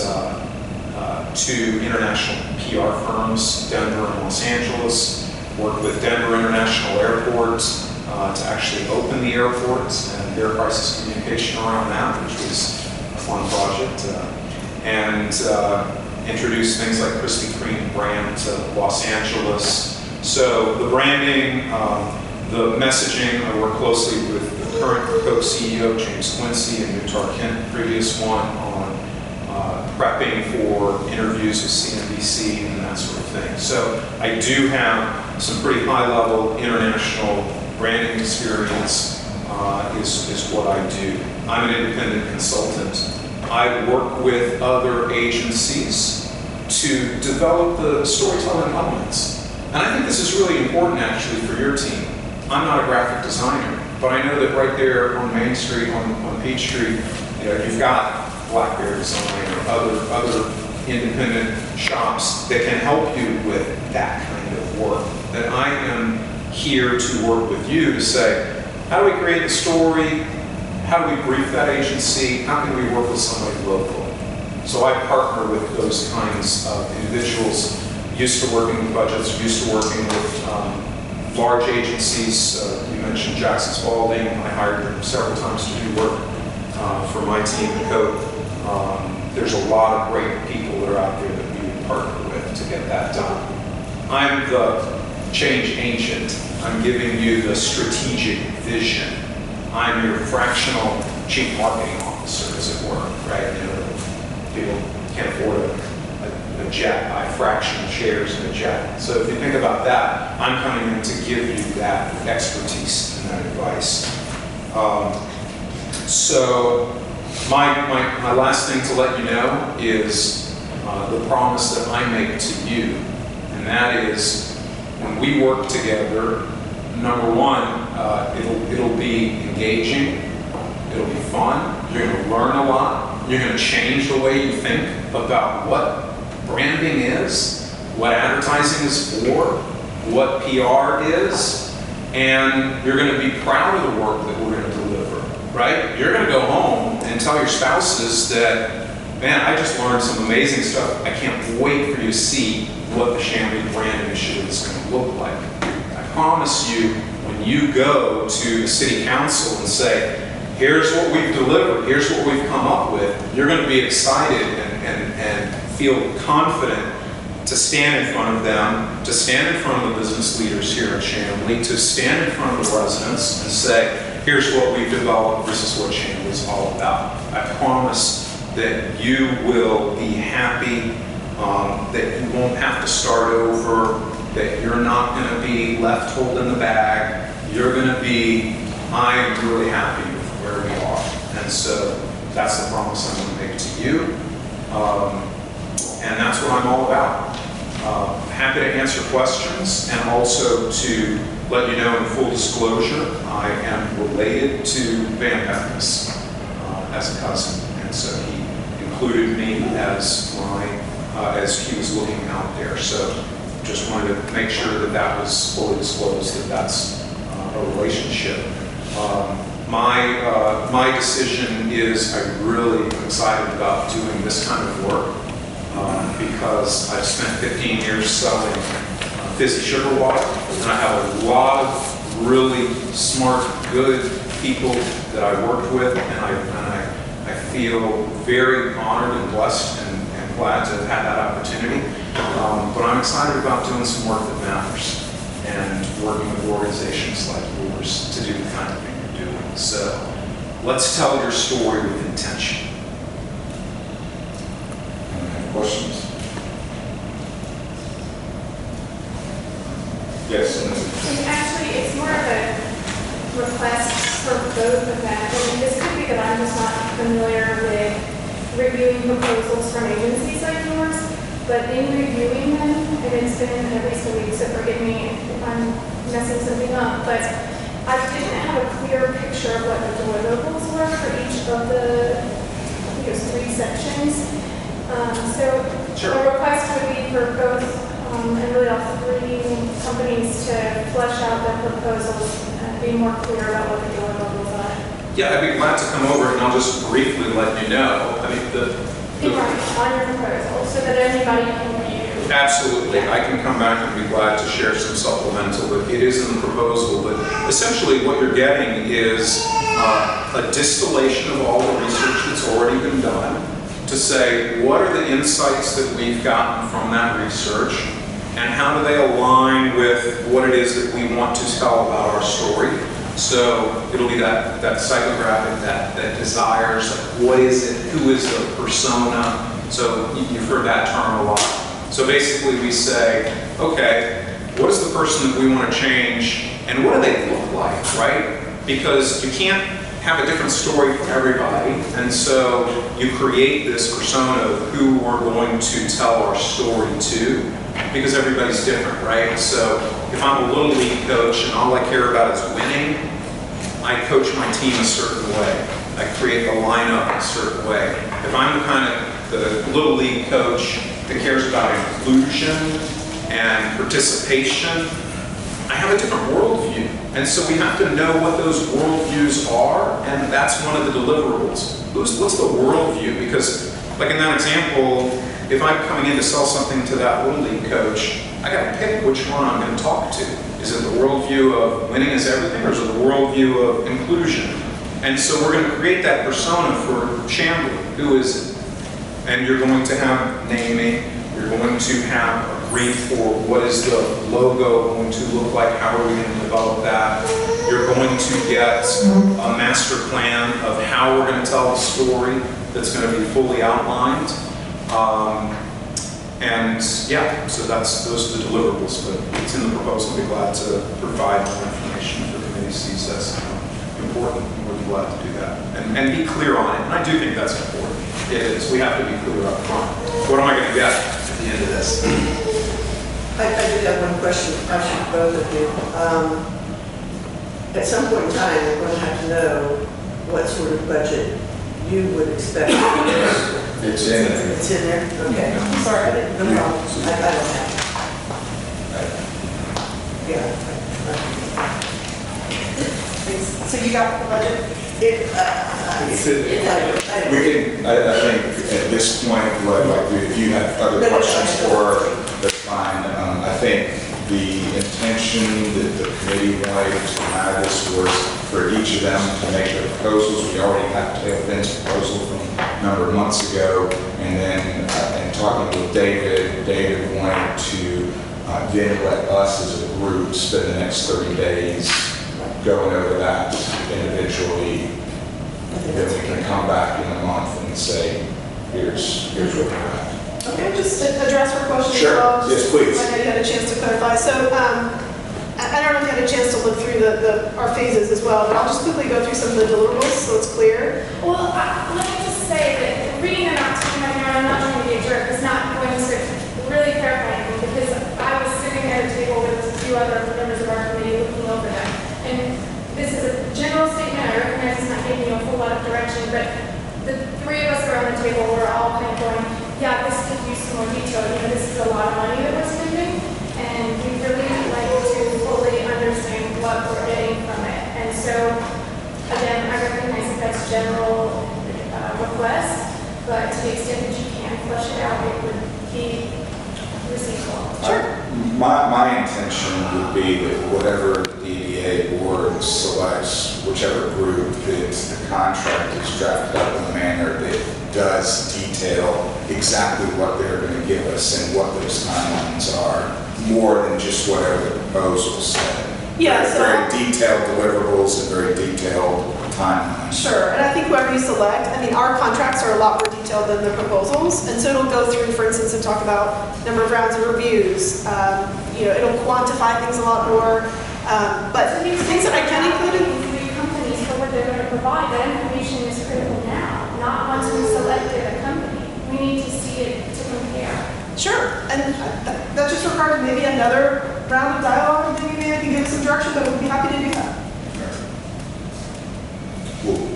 Speaker 11: 2 international PR firms, Denver and Los Angeles. Worked with Denver International Airport to actually open the airports and their crisis communication around that, which was a fun project. And introduced things like Krispy Kreme brand to Los Angeles. So the branding, the messaging, I work closely with the current Coke CEO, James Quincy, and Muhtar Kent, previous one, on prepping for interviews with CNBC and that sort of thing. So I do have some pretty high-level international branding experience, is what I do. I'm an independent consultant. I work with other agencies to develop the storytelling elements. And I think this is really important, actually, for your team. I'm not a graphic designer, but I know that right there on Main Street, on Peachtree, you've got Blackberry Design or other independent shops that can help you with that kind of work. That I am here to work with you to say, how do we create the story? How do we brief that agency? How can we work with somebody local? So I partner with those kinds of individuals, used to working with budgets, used to working with large agencies. You mentioned Jackson Spalding. I hired them several times to do work for my team at Coke. There's a lot of great people that are out there that we would partner with to get that done. I'm the change agent. I'm giving you the strategic vision. I'm your fractional chief marketing officer, as it were, right? People can't afford a jet, buy fractional shares in a jet. So if you think about that, I'm coming in to give you that expertise and that advice. So my last thing to let you know is the promise that I make to you, and that is when we work together, number one, it'll be engaging, it'll be fun, you're going to learn a lot, You're going to change the way you think about what branding is, what advertising is for, what PR is, and you're going to be proud of the work that we're going to deliver, right? You're going to go home and tell your spouses that, man, I just learned some amazing stuff. I can't wait for you to see what the Chamblee brand initiative is going to look like. I promise you, when you go to the city council and say, here's what we've delivered, here's what we've come up with, you're going to be excited and feel confident to stand in front of them, to stand in front of the business leaders here in Chamblee, to stand in front of the residents and say, here's what we've developed, this is what Chamblee is all about. I promise that you will be happy, that you won't have to start over, that you're not going to be left holding the bag. You're going to be, I am really happy with where we are. And so that's the promise I'm going to make to you. And that's what I'm all about. Happy to answer questions and also to let you know in full disclosure, I am related to Van Peckness as a cousin. And so he included me as as he was looking out there. So just wanted to make sure that that was fully disclosed, that that's a relationship. My decision is I'm really excited about doing this kind of work because I've spent 15 years selling fizzy sugar water, and I have a lot of really smart, good people that I worked with, and I feel very honored and blessed and glad to have had that opportunity. But I'm excited about doing some work that matters and working with organizations like yours to do the kind of thing you're doing. So let's tell your story with intention.
Speaker 1: Any questions? Yes.
Speaker 3: Actually, it's more of a request for both of them. And this could be that I'm just not familiar with reviewing proposals from agencies like yours, but in reviewing them, and it's been at least a week, so forgive me if I'm messing something up, but I didn't have a clear picture of what the deliverables were for each of the, I think it was 3 sections. So a request would be for both, and really all 3 companies to flesh out their proposals and be more clear about what the deliverables are.
Speaker 11: Yeah, I'd be glad to come over and I'll just briefly let you know. I mean,
Speaker 3: On your proposal, so that anybody can review.
Speaker 11: Absolutely. I can come back and be glad to share some supplemental, but it is in the proposal. But essentially what you're getting is a distillation of all the research that's already been done to say, what are the insights that we've gotten from that research and how do they align with what it is that we want to tell about our story? So it'll be that psychographic, that desires, like what is it, who is the persona? So you've heard that term a lot. So basically we say, okay, what is the person that we want to change and what do they look like, right? Because you can't have a different story for everybody. And so you create this persona of who we're going to tell our story to, because everybody's different, right? So if I'm a little league coach and all I care about is winning, I coach my team a certain way. I create the lineup a certain way. If I'm the little league coach that cares about inclusion and participation, I have a different worldview. And so we have to know what those worldviews are, and that's one of the deliverables. What's the worldview? Because like in that example, if I'm coming in to sell something to that little league coach, I got to pick which one I'm going to talk to. Is it the worldview of winning is everything, or is it the worldview of inclusion? And so we're going to create that persona for Chamblee. Who is it? And you're going to have naming. You're going to have a brief for what is the logo going to look like, how are we going to develop that. You're going to get a master plan of how we're going to tell the story that's going to be fully outlined. And yeah, so those are the deliverables, but it's in the proposal. I'll be glad to provide more information if the committee sees that's important. We'll be glad to do that. And be clear on it. And I do think that's important. It is. We have to be clear up front. What am I going to get at the end of this?
Speaker 7: I did have one question, actually, for both of you. At some point in time, we're going to have to know what sort of budget you would expect.
Speaker 1: It's in there.
Speaker 7: It's in there? Okay.
Speaker 2: Sorry, I didn't.
Speaker 7: No problem. I don't have. Yeah.
Speaker 2: So you got the budget?
Speaker 7: It,
Speaker 1: We can, I think at this point, like, if you have other questions or, that's fine. I think the intention that the committee wanted to have this was for each of them to make their proposals. We already have Ben's proposal from a number of months ago. And then, in talking with David wanted to then let us as a group spend the next 30 days going over that individually. Then we can come back in a month and say, here's where we're at.
Speaker 2: Okay, just address her question as
Speaker 1: Sure.
Speaker 2: well.
Speaker 1: Yes, please.
Speaker 2: I know you had a chance to clarify. So I don't know if you had a chance to look through our phases as well, but I'll just quickly go through some of the deliverables so it's clear.
Speaker 3: Well, let me just say that reading them out to you right now, I'm not trying to be a jerk, it's not going to really clarify anything, because I was sitting at a table with a few other members of our committee looking over them. And this is a general statement, I recognize it's not giving you a whole lot of direction, but the three of us around the table were all kind of going, yeah, this could use some more detail, this is a lot of money that we're spending, and we really like to fully understand what we're getting from it. And so, again, I recognize that that's general request, but to the extent that you can flesh it out, it would be receivable.
Speaker 2: Sure.
Speaker 1: My intention would be that whatever the DDA board selects, whichever group, that the contract is drafted up in a manner that does detail exactly what they're going to give us and what those timelines are, more than just whatever the proposal said.
Speaker 2: Yeah, so-
Speaker 1: Very detailed deliverables and very detailed timelines.
Speaker 2: Sure, and I think whoever you select, I mean, our contracts are a lot more detailed than the proposals, and so it'll go through, for instance, and talk about number of rounds of reviews. It'll quantify things a lot more, but things that I can include in.
Speaker 3: Three companies for what they're going to provide, that information is critical now, not once we've selected a company. We need to see it to compare.
Speaker 2: Sure, and that just requires maybe another round of dialogue, and maybe I can give some direction, but we'd be happy to do that.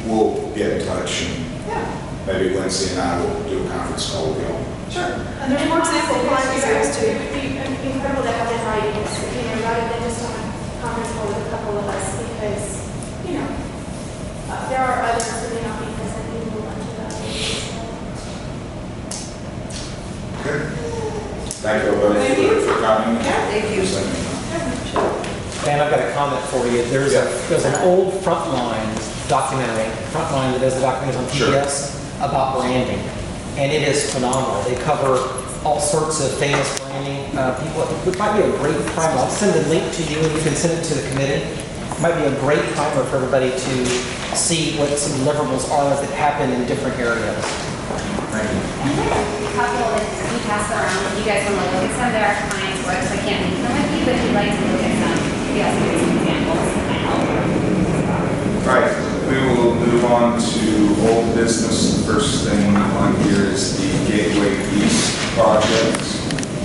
Speaker 1: We'll get in touch and
Speaker 2: Yeah,
Speaker 1: maybe Lindsay and I will do a conference call with you all.
Speaker 2: sure. And there's more example client examples
Speaker 3: It
Speaker 2: too.
Speaker 3: would be incredible to have it right, rather than just on a conference call with a couple of us, because, there are others who may not be present who will want to that.
Speaker 1: Okay. Thank you everybody for coming.
Speaker 7: Thank you.
Speaker 12: Dan, I've got a comment for you. There's an old Frontline documentary, Frontline that does the documentaries on
Speaker 1: Sure.
Speaker 12: PBS about branding, and it is phenomenal. They cover all sorts of famous branding people. It might be a great primer. I'll send the link to you, and you can send it to the committee. It might be a great primer for everybody to see what some deliverables are that happen in different areas.
Speaker 1: Thank you.
Speaker 6: Couple that we pass around, if you guys want to look at some of our clients' works, I can't leave them with you, but if you'd like to look at some, you guys can get some examples, it might help.
Speaker 1: All right, we will move on to old business. The first thing on here is the Gateway East project.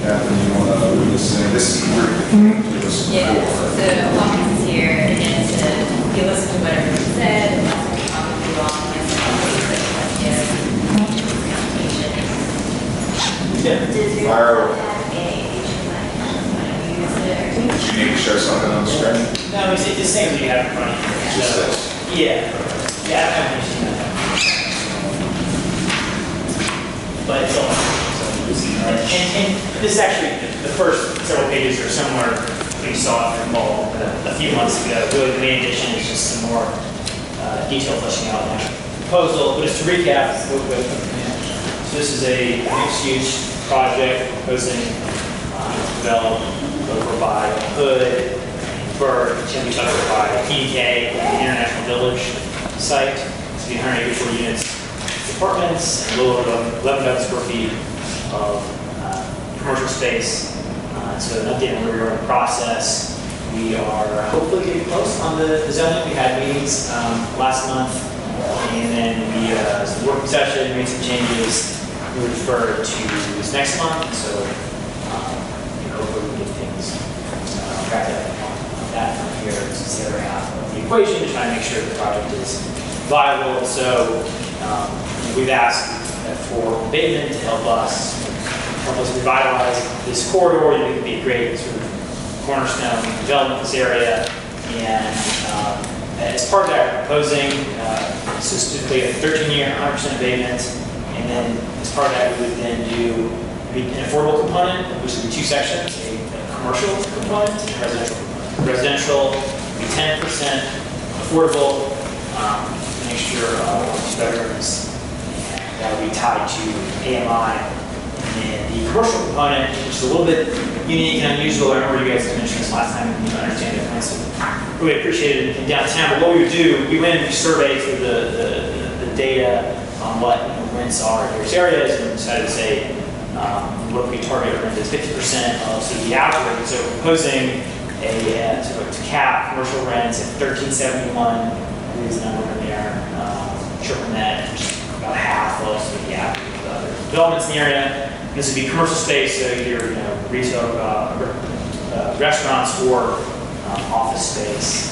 Speaker 1: Catherine, you want to lead us in? This is where it came to us
Speaker 8: Yeah,
Speaker 1: before.
Speaker 8: so Hawkins is here again to give us to whatever he said, and also to talk with you all, and answer all the questions, presentation.
Speaker 1: Myra,
Speaker 8: Use it.
Speaker 1: do you need to show something on the screen?
Speaker 13: No, it's the same that you have in front of you.
Speaker 1: Just
Speaker 13: So,
Speaker 1: this.
Speaker 13: yeah, I've seen that. But it's all, and this is actually, the first several pages are similar when you saw it from Paul a few months ago. Really, the main addition is just some more detail fleshing out the proposal. But just to recap, so this is a mixed-use project proposing develop over by Hood, Burke, to be touched by PK, the International Village site. It's be 184 units, apartments, and a little over 11,000 square feet of commercial space. So an update on where we are in the process. We are hopefully getting close on the zoning. We had meetings last month, and then we some working session, made some changes. We referred to this next month, so hopefully we can get things wrapped up on that from here. It's the other half of the equation to try and make sure the project is viable. So We've asked for abatement to help us revitalize this corridor. It could be a great sort of cornerstone development in this area. And as part of that, we're proposing specifically a 13-year 100% abatement. And then as part of that, we would then do an affordable component, which would be 2 sections, a commercial component and a residential component. Residential would be 10% affordable, mixture of veterans, and that would be tied to AMI. And then the commercial component, which is a little bit unique and unusual. I remember you guys mentioned this last time, and you understand that kind of really appreciate it in downtown. But what we would do, we went and we surveyed through the data on what rents are in various areas, and decided to say what we target rent is 50% of sort of the average. So we're proposing a sort of to cap commercial rents at $13.71 is the number in there. Triple net, which is about half of sort of the average of the other developments in the area. This would be commercial space, so either retail, restaurants, or office space.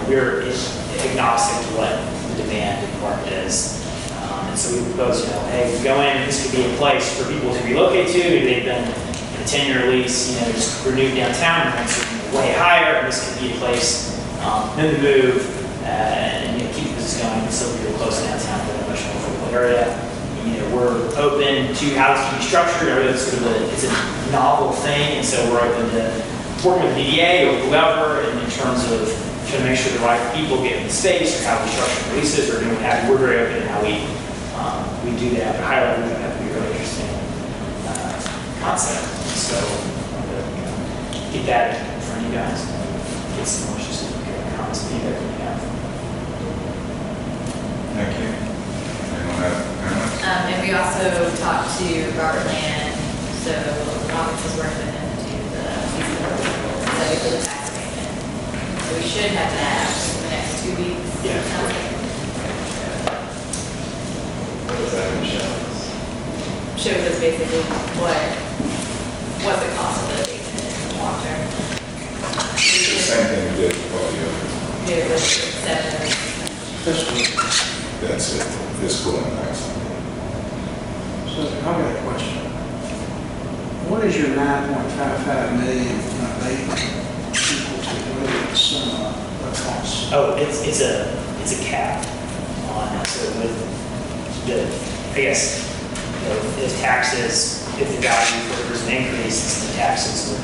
Speaker 13: We're agnostic to what the demand in the market is. And so we propose, hey, we go in, this could be a place for people to relocate to. Maybe they've been in a 10-year lease, just renewed downtown, and rents are way higher. And this could be a place then to move and keep the business going, and still be real close to downtown, but in a much more affordable area. We're open to how this can be structured. It's sort of it's a novel thing, and so we're open to working with the CDDA or whoever in terms of trying to make sure the right people get in the space, or how we structure the leases, or doing what have you. We're very open in how we do that. But high level, that would be a really interesting concept. So get that in front of you guys. Get some more specific comments and feedback that you have.
Speaker 1: Thank you. Anyone have comments?
Speaker 8: And we also talked to Robert Land, so August is working with him to do the feasibility study for the tax abatement. So we should have that in the next 2 weeks.
Speaker 13: Yeah.
Speaker 10: What does that Michelle?
Speaker 8: Shows us basically what the cost of the abatement is in the long term.
Speaker 1: It's the same thing we did with all the others.
Speaker 8: We did it with 7.
Speaker 1: That's it, fiscal impacts.
Speaker 9: So I've got a question. What is your 9.55 million abatement equal to? What is the sum of the cost?
Speaker 13: Oh, it's a cap on, so with the, I guess, if taxes, if the value, if there's an increase, the taxes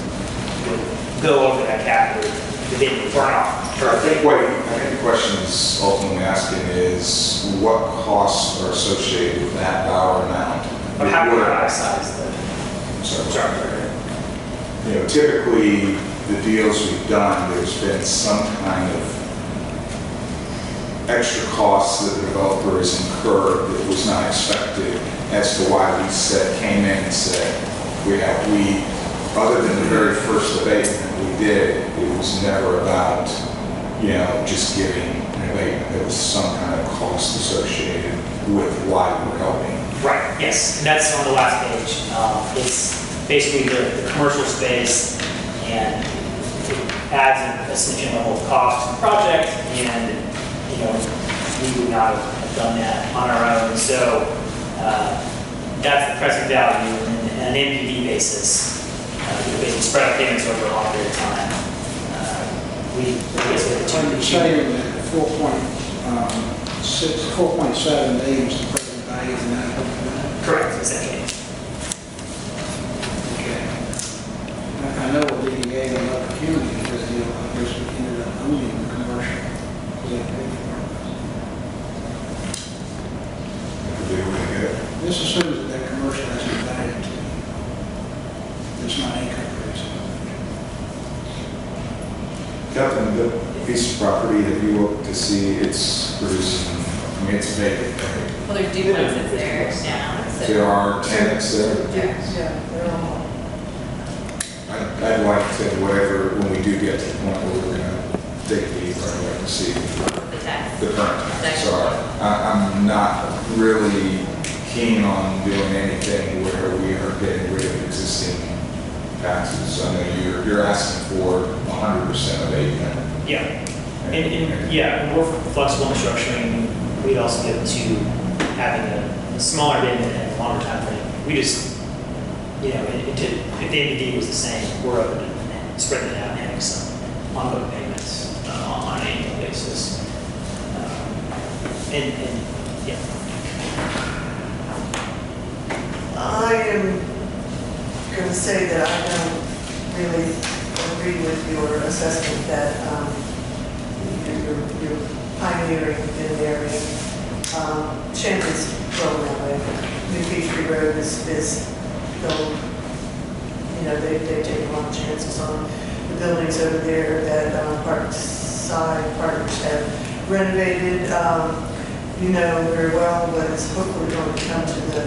Speaker 13: would go over that cap, or they didn't burn off.
Speaker 1: I think the question is ultimately asking is what costs are associated with that dollar amount?
Speaker 13: Or how would I size the,
Speaker 1: Sorry. Typically, the deals we've done, there's been some kind of extra costs that the developer has incurred that was not expected, as to why we came in and said, other than the very first abatement we did, it was never about, just giving an abatement. There was some kind of cost associated with why we're helping.
Speaker 13: right, yes, and that's on the last page. It's basically the commercial space, and it adds a significant level of cost to the project, and we would not have done that on our own. So that's the present value, and an NPV basis. We basically spread out payments over a long period of time. We basically
Speaker 9: So you're saying that 4.7 million is the present value of the 9.5?
Speaker 13: correct, essentially.
Speaker 9: Okay. I know what DDA and other county because they ended up owning the commercial. Is that paid for? This assumes that commercial has been valued to you. It's not income producing.
Speaker 1: Captain, the piece of property that you look to see, it's producing, it's vacant, right?
Speaker 8: Well, there's duplexes there now. So
Speaker 1: There are tenants there.
Speaker 7: Yeah, they're all.
Speaker 1: I'd like to, when we do get to the point where we're going to dig deeper, I'd like to see
Speaker 8: the tax.
Speaker 1: the current tax. Sorry. I'm not really keen on doing anything where we are getting rid of existing taxes. I know you're asking for 100% abatement.
Speaker 13: Yeah. And we're flexible in structuring. We'd also give to having a smaller bid and a longer time frame. We just, you know, if the NPD was the same, we're open to spreading it out and having some ongoing payments on an annual basis. And yeah.
Speaker 7: I am going to say that I don't really agree with your assessment that you're pioneering in the area. Champion's growing that way. New Peachtree Road is going, you know, they've taken a lot of chances on the buildings over there that Parkside Partners have renovated. You know very well what is hopefully going to come to the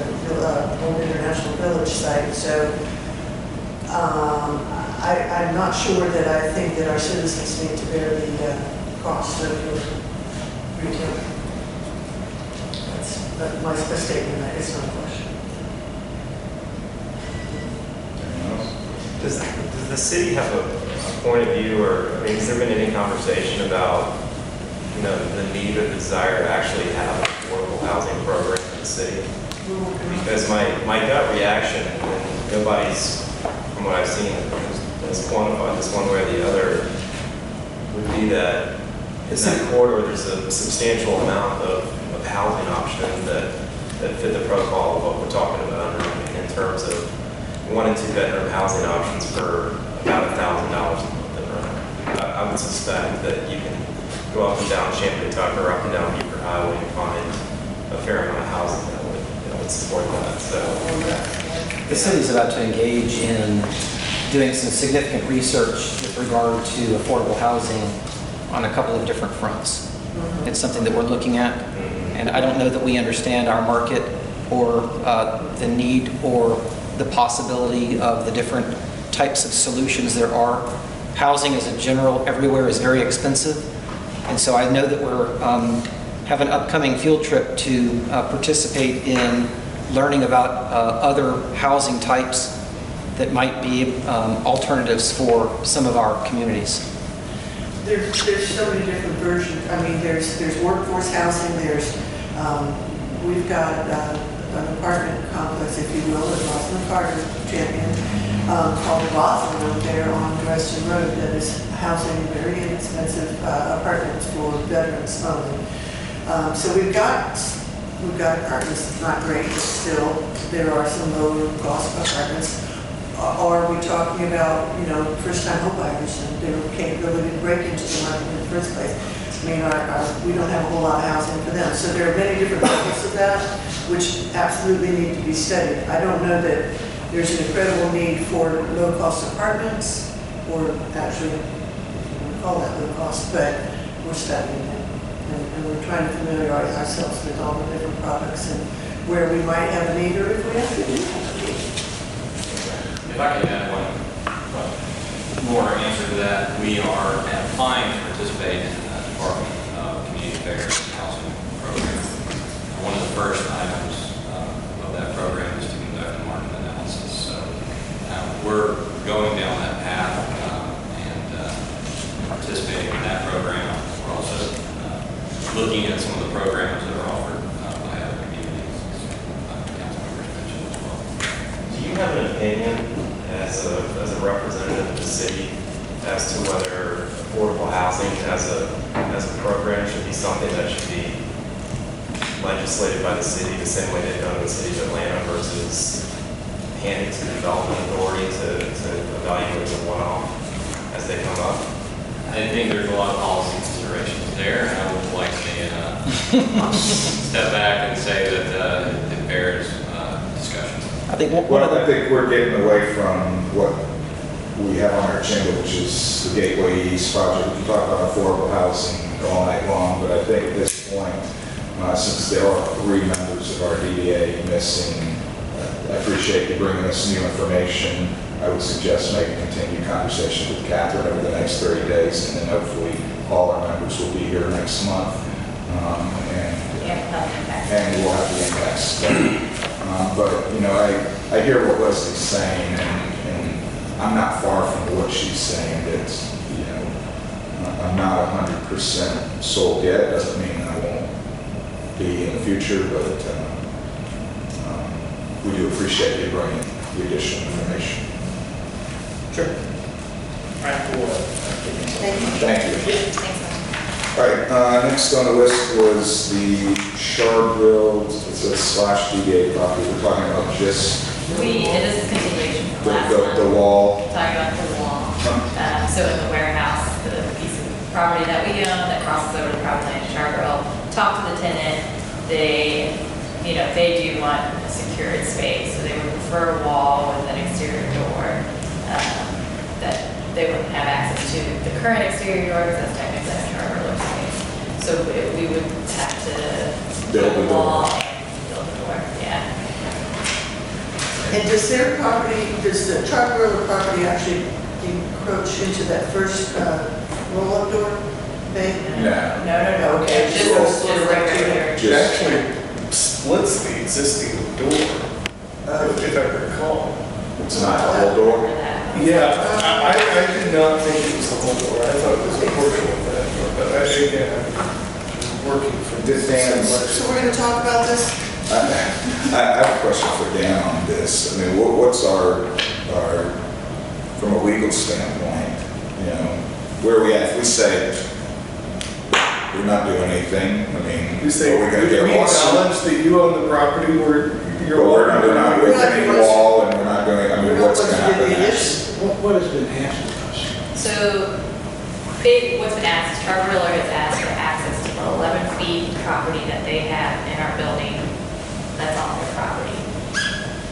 Speaker 7: Old International Village site. So I'm not sure that I think that our citizens need to bear the cost of your retail. That's my statement. It's not a question.
Speaker 1: Anyone else?
Speaker 10: Does the city have a point of view, or, I mean, has there been any conversation about, you know, the need or the desire to actually have an affordable housing program in the city? Because my gut reaction, and nobody's, from what I've seen, has quantified this one way or the other, would be that in that corridor, there's a substantial amount of housing options that fit the profile of what we're talking about in terms of 1 and 2 bedroom housing options for about $1,000 a month in rent. I would suspect that you can go up and down Champlain Tucker, up and down Beaver Highway, and find a fair amount of housing that would support that. So
Speaker 12: The city's about to engage in doing some significant research with regard to affordable housing on a couple of different fronts. It's something that we're looking at, and I don't know that we understand our market or the need or the possibility of the different types of solutions there are. Housing as a general everywhere is very expensive, and so I know that we're have an upcoming field trip to participate in learning about other housing types that might be alternatives for some of our communities.
Speaker 7: There's so many different versions. I mean, there's workforce housing. We've got an apartment complex, if you will, at Roslyn Carter Champion, called Roslyn over there on Dresden Road that is housing very inexpensive apartments for veterans only. So we've got apartments. It's not great, but still there are some lower cost apartments. Are we talking about, you know, first-time homebuyers and their capability to break into the market in the first place? I mean, we don't have a whole lot of housing for them. So there are many different levels of that, which absolutely need to be studied. I don't know that there's an incredible need for low-cost apartments, or actually, we call that low-cost, but we're studying it. And we're trying to familiarize ourselves with all the different products and where we might have a need, or if we actually do have a need.
Speaker 14: If I could add one more answer to that, we are applying to participate in the Department of Community Affairs and Housing Program. One of the first items of that program is to conduct a market analysis. So we're going down that path and participating in that program. We're also looking at some of the programs that are offered by other communities. Council members mentioned as well.
Speaker 10: do you have an opinion as a representative of the city as to whether affordable housing as a program should be something that should be legislated by the city the same way they've done in the city of Atlanta versus handed to the development authority to evaluate them one-off as they come up?
Speaker 14: I think there's a lot of policy considerations there, and I would like to step back and say that it bears discussion.
Speaker 12: I think one
Speaker 1: Well,
Speaker 12: of
Speaker 1: I
Speaker 12: the
Speaker 1: think we're getting away from what we have on our agenda, which is the Gateway East project. We can talk about affordable housing all night long, but I think at this point, since there are 3 members of our DDA missing, I appreciate you bringing us new information. I would suggest maybe continue conversation with Catherine over the next 30 days, and then hopefully all our members will be here next month. And we'll have the impact study. But, you know, I hear what Leslie's saying, and I'm not far from what she's saying. That, you know, I'm not 100% sold yet. Doesn't mean I won't be in the future, but we do appreciate you bringing the additional information.
Speaker 13: Sure. All right, cool.
Speaker 1: Thank you.
Speaker 6: Thanks.
Speaker 1: All right, next on the list was the Shardville, it's a /DDA property. We're talking about just
Speaker 8: This is continuation from last month.
Speaker 1: the wall.
Speaker 8: Talking about the wall. So in the warehouse, the piece of property that we own that crosses over the property line in Charterville, talked to the tenant, they do want a secured space, so they would prefer a wall with an exterior door, that they wouldn't have access to the current exterior door, because that's technically a Charterville space. So we would have to
Speaker 1: Build the
Speaker 8: a wall
Speaker 1: door.
Speaker 8: and build the door, yeah.
Speaker 7: And does their property, does the Charterville property actually encroach into that first roll-up door bay?
Speaker 1: Yeah.
Speaker 8: No,
Speaker 7: Okay,
Speaker 8: just
Speaker 7: just
Speaker 8: regular.
Speaker 4: It
Speaker 1: Just-
Speaker 4: actually splits the existing door, if I recall.
Speaker 1: It's not the whole door.
Speaker 4: Yeah, I did not think it was the whole door. I thought it was a portion of that door, but again, I'm working from
Speaker 1: Did Dan-
Speaker 7: So we're gonna talk about this?
Speaker 1: I have a question for Dan on this. I mean, what's our, from a legal standpoint, where are we at? If we say we're not doing anything, I mean,
Speaker 4: You say,
Speaker 1: are we gonna get
Speaker 4: we
Speaker 1: a lawsuit?
Speaker 4: acknowledge that you own the property where
Speaker 1: But
Speaker 4: you're.
Speaker 1: we're not doing any wall and we're not doing, I mean, what's gonna happen next?
Speaker 9: What has been asked of us?
Speaker 8: So, what's been asked, is Charterville has asked for access to the 11 feet property that they have in our building that's on their property.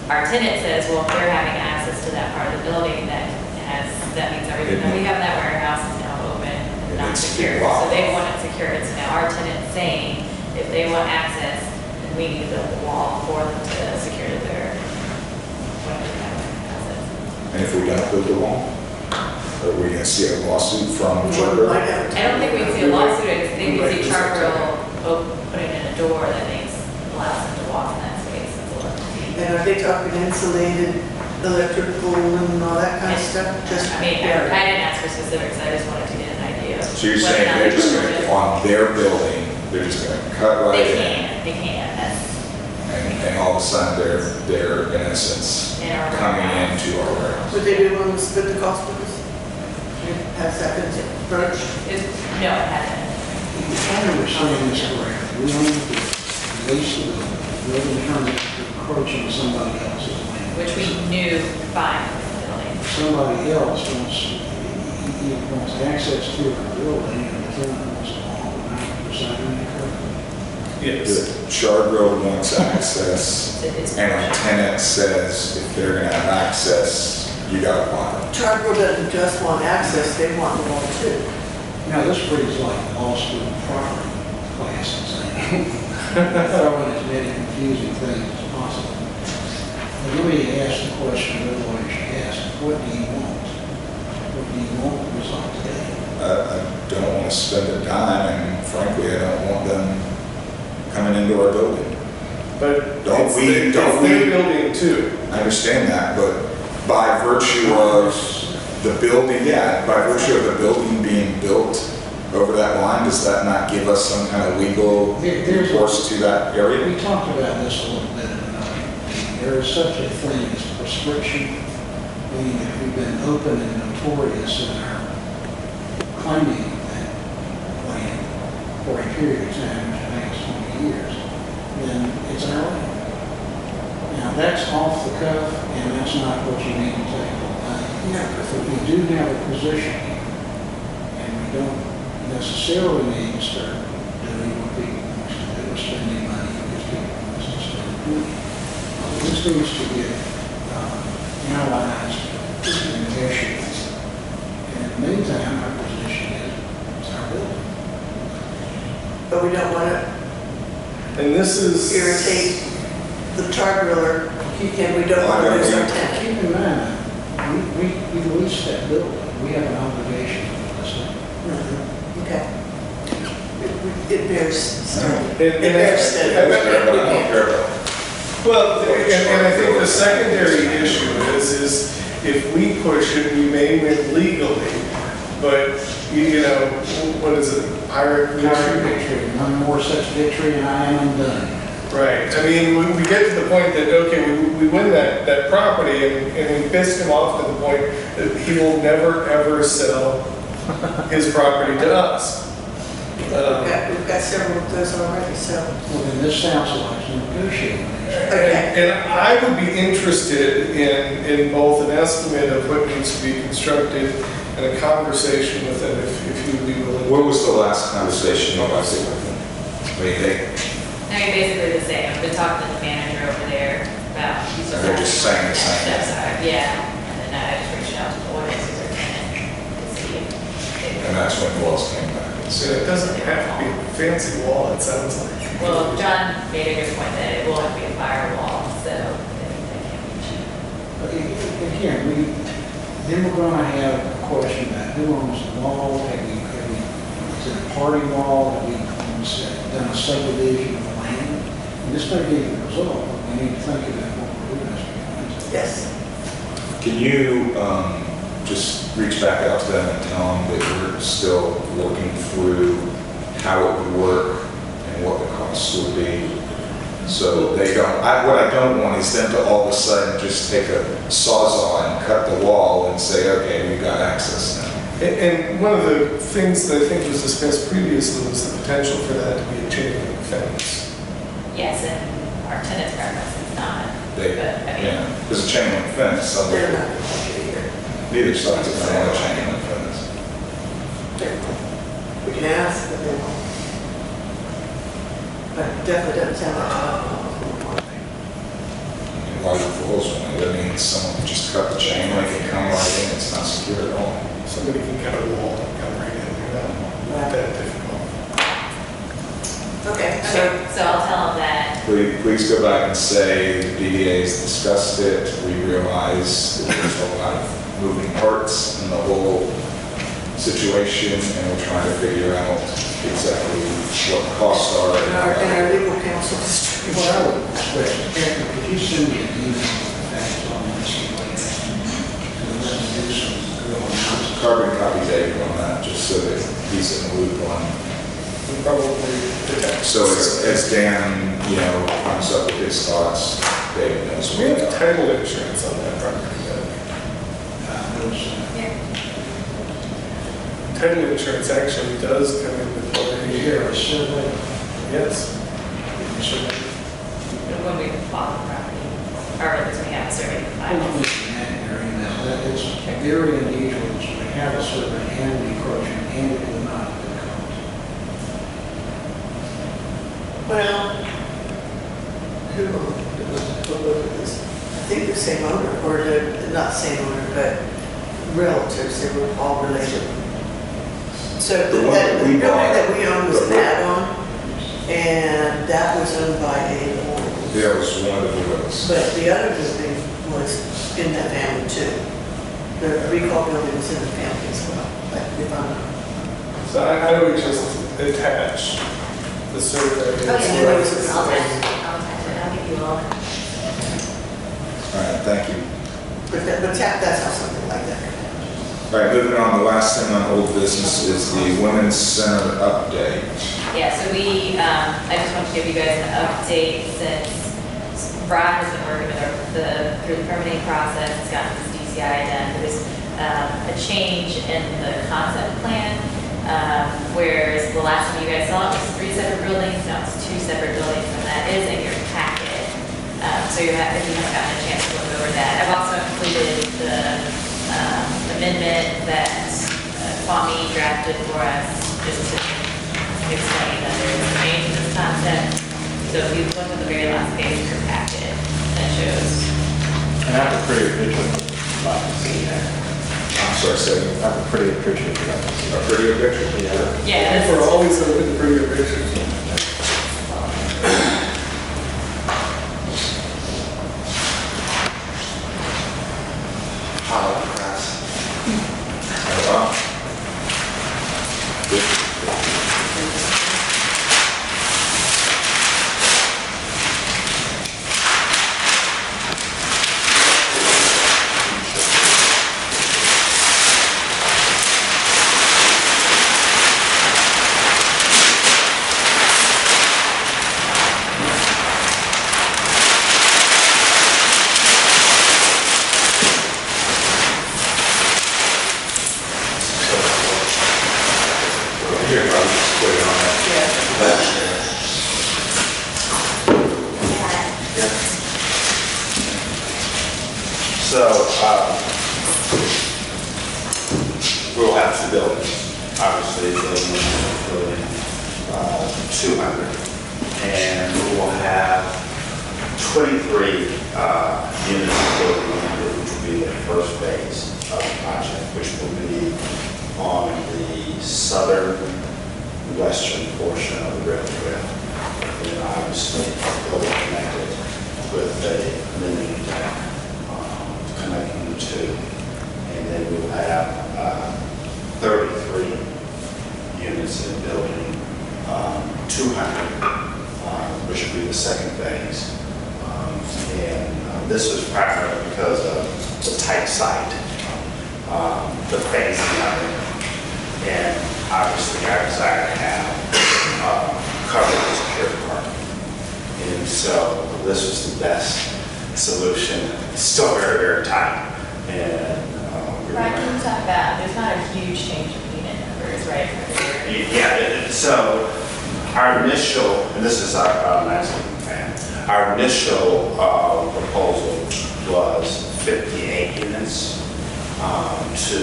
Speaker 8: Our tenant says, well, if they're having access to that part of the building that means everything that we have in that warehouse is now open and not
Speaker 1: needs to be
Speaker 8: secure.
Speaker 1: locked
Speaker 8: So they
Speaker 1: off.
Speaker 8: want it secured. So now our tenant's saying, if they want access, then we need to build a wall for them to secure their, whatever they have access.
Speaker 1: And if we don't build the wall, are we gonna see a lawsuit from
Speaker 7: Well,
Speaker 1: Charter?
Speaker 7: I don't-
Speaker 8: I don't think we'd see a lawsuit, I think we'd see Charterville putting in a door that allows them to walk in that space. It's 11 feet.
Speaker 7: And are they talking insulated, electrical and all that kind of stuff? Just
Speaker 8: I mean, I didn't ask for specifics, I just wanted to get an idea.
Speaker 1: So you're saying they're just gonna, on their building, they're just gonna cut right in?
Speaker 8: They can, that's
Speaker 1: And all of a sudden, they're in essence
Speaker 8: in our.
Speaker 1: coming into our warehouse.
Speaker 7: Would they be willing to split the cost with us? Has that been broached?
Speaker 8: No, it hasn't.
Speaker 9: If I understand this correctly, we own the lease of the building permit to encroach on somebody else's land.
Speaker 8: Which we knew fine with the building.
Speaker 9: Somebody else wants access to the building and the tenant wants to own 90% of the
Speaker 4: Yes.
Speaker 1: The Charter wants access,
Speaker 8: It's-
Speaker 1: and a tenant says if they're gonna have access, you gotta buy it.
Speaker 7: Charter doesn't just want access, they want the wall too.
Speaker 9: Now, this reads like law school property classes. Throwing as many confusing things as possible. But let me ask the question the way you should ask. What do you want? What do you want the result today?
Speaker 1: I don't wanna spend a dime, and frankly, I don't want them coming into our building.
Speaker 4: But
Speaker 1: Don't
Speaker 4: it's
Speaker 1: we-
Speaker 4: the-
Speaker 1: don't
Speaker 4: it's their
Speaker 1: we-
Speaker 4: building too.
Speaker 1: I understand that, but by virtue of the building, by virtue of the building being built over that line, does that not give us some kind of legal
Speaker 9: There's-
Speaker 1: recourse to that area?
Speaker 9: We talked about this a little bit in another meeting. There is such a thing as prescription, meaning if we've been open and notorious in our claiming that land for a period of time, which I think is 20 years, then it's our land. Now, that's off the cuff, and that's not what you need to take on. But we do have a position here, and we don't necessarily need to start doing what people want to do, spending money because people want us to spend money. This needs to get analyzed and negotiated. And in the meantime, our position is it's our building.
Speaker 7: But we don't want to
Speaker 4: And this is.
Speaker 7: irritate the Charter, and we don't want to lose our tenant.
Speaker 9: Keep in mind, we leased that building. We have an obligation to this thing.
Speaker 7: Okay. It bears study.
Speaker 4: And-
Speaker 7: It bears study.
Speaker 1: Everybody, I don't care about.
Speaker 4: Well, and I think the secondary issue is if we push it, we may win legally, but, what is it, pirate victory?
Speaker 9: Victory, one more such victory and I am undone.
Speaker 4: Right, I mean, we get to the point that, okay, we win that property and we pissed him off to the point that he will never, ever sell his property to us.
Speaker 7: We've got several of those already, so.
Speaker 9: Well, then this sounds like negotiating.
Speaker 7: Okay.
Speaker 4: And I would be interested in both an estimate of what needs to be constructed and a conversation with them if you would be willing.
Speaker 1: What was the last conversation you guys had with them? I mean,
Speaker 8: I mean, basically the same. I've been talking to the manager over there about.
Speaker 1: They're just saying the same thing.
Speaker 8: Yeah, and then I just reached out to the lawyers who's our tenant to see if they
Speaker 1: and that's when Wells came back and
Speaker 4: So
Speaker 1: said,
Speaker 4: it doesn't have to be a fancy wall, it sounds like.
Speaker 8: Well, John made a good point that it will have to be a firewall, so that can't be cheap.
Speaker 9: But again, then we're gonna have a question about who owns the wall, is it a party wall, have we done a subdivision of the land? And this may be the result, but we need to think about what we're doing as we go.
Speaker 7: Yes.
Speaker 1: can you just reach back out to them and tell them that we're still working through how it would work and what the costs would be? So they don't, what I don't want is them to all of a sudden just take a sawzall and cut the wall and say, okay, we've got access now.
Speaker 4: And one of the things that I think was discussed previously was the potential for that to be a chain link fence.
Speaker 8: Yes, and our tenant's preference is not,
Speaker 1: They,
Speaker 8: but I mean,
Speaker 1: yeah, there's a chain link fence
Speaker 7: They're
Speaker 1: somewhere.
Speaker 7: not going to like it either.
Speaker 1: Neither side's going to want a chain link fence.
Speaker 7: We can ask, but they won't. But it definitely doesn't sound like
Speaker 1: Larger falls, that means someone can just cut the chain link and come right in, it's not secure at all.
Speaker 4: Somebody can cut a wall and come right in, not that difficult.
Speaker 7: Okay,
Speaker 8: okay, so I'll tell them that.
Speaker 1: Please go back and say the DDA's discussed it, we realize that there's a lot of moving parts in the whole situation, and we're trying to figure out exactly what the costs are.
Speaker 7: and our legal counsel is.
Speaker 9: What I would expect, Catherine, could you send me an email with facts on this later? And let me do some real analysis.
Speaker 1: Carbon copy David on that, just so that he's in the loop on.
Speaker 4: And probably protect.
Speaker 1: So as Dan, comes up with his thoughts, David knows
Speaker 4: We
Speaker 1: what.
Speaker 4: have title insurance on that property. Title insurance actually does come into play.
Speaker 9: Here, a survey.
Speaker 4: Yes.
Speaker 8: When we bought the property, or when we have a survey
Speaker 9: I don't
Speaker 8: filed.
Speaker 9: think in that area now, that is very unusual, so we have a survey and the encroachment and it will not have been counted.
Speaker 7: Well, who will look at this? I think the same owner, or not same owner, but relatives, they were all related. So
Speaker 1: The
Speaker 7: the
Speaker 1: one that we
Speaker 7: building
Speaker 1: bought-
Speaker 7: that we owned was an add-on, and that was owned by a,
Speaker 1: Yeah, it was one of the wills.
Speaker 7: but the other building was in that family too. The recall building was in the family as well, like if I'm not.
Speaker 4: So I would just attach the survey.
Speaker 8: Oh, yeah, there was a comment. I'll give you all.
Speaker 1: All right, thank you.
Speaker 7: But that's how something like that could happen.
Speaker 1: All right, moving on, the last thing on old business is the Women's Center update.
Speaker 8: Yeah, so I just want to give you guys an update since Brian has been working through the permitting process, it's gotten his DCI done. There's a change in the concept plan, whereas the last time you guys saw it was 3 separate buildings, now it's 2 separate buildings, and that is in your packet. So if you haven't gotten a chance to look over that. I've also completed the amendment that Kwame drafted for us, just to explain that there is a change in this concept. So if you look at the very last page of your packet, that shows.
Speaker 10: And I have a pretty picture of what I see there.
Speaker 1: I'm sorry, say,
Speaker 10: I have a pretty picture of that.
Speaker 1: a prettier picture?
Speaker 10: Yeah.
Speaker 8: Yeah, this
Speaker 4: We're
Speaker 8: is,
Speaker 4: always looking at the prettier pictures.
Speaker 1: Wow.
Speaker 15: So, we'll have two buildings, obviously, building 200. And we will have 23 units of building 100, which will be the first phase of the project, which will be on the southern western portion of the rail trail. And obviously, will be connected with a limited deck connecting the two. And then we will have 33 units in building 200, which will be the second phase. And this is primarily because of the tight site, the phasing of it, and obviously our desire to have covered and secure parking. And so this was the best solution. It's still very, very tight. And
Speaker 8: Right, can you talk about, there's not a huge change in unit numbers, right?
Speaker 15: yeah, so our initial, and this is our landscaping plan, our initial proposal was 58 units to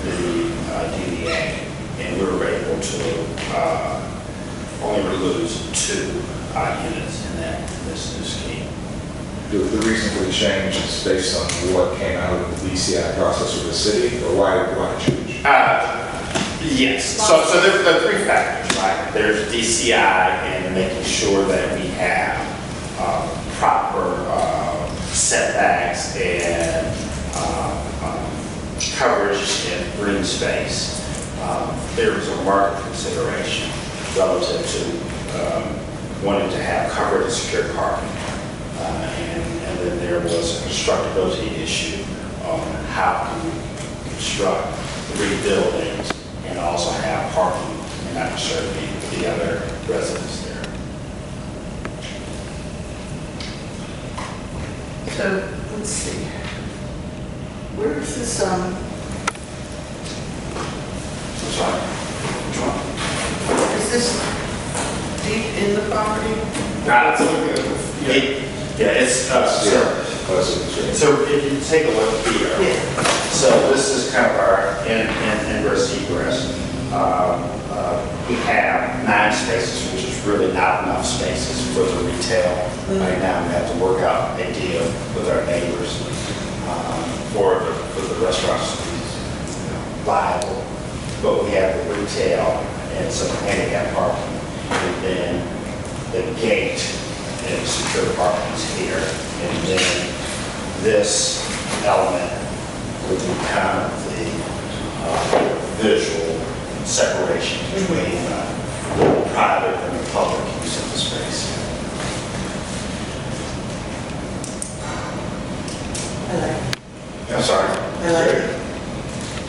Speaker 15: the DDA, and we were able to only lose 2 units in this new scheme.
Speaker 1: The reason for the change is based on what came out of the DCI process with the city, or why change?
Speaker 15: Yes, so there are 3 factors, right? There's DCI and making sure that we have proper setbacks and coverage in green space. There was a market consideration relative to wanting to have covered and secure parking. And then there was a constructability issue on how can we construct 3 buildings and also have parking and not disturb the other residents there.
Speaker 7: So, let's see. Where is this,
Speaker 15: I'm sorry, which one?
Speaker 7: is this deep in the property?
Speaker 15: Not it's so if you take a look here,
Speaker 7: Yeah.
Speaker 15: so this is kind of our ingress egress. We have 9 spaces, which is really not enough spaces for the retail. Right now, we have to work out a deal with our neighbors for the restaurants to be viable. But we have the retail and some handicap parking, and then the gate and secure parking is here. And then this element would be kind of the visual separation between the private and the public use of the space.
Speaker 7: I like it.
Speaker 15: I'm sorry.
Speaker 7: I like it.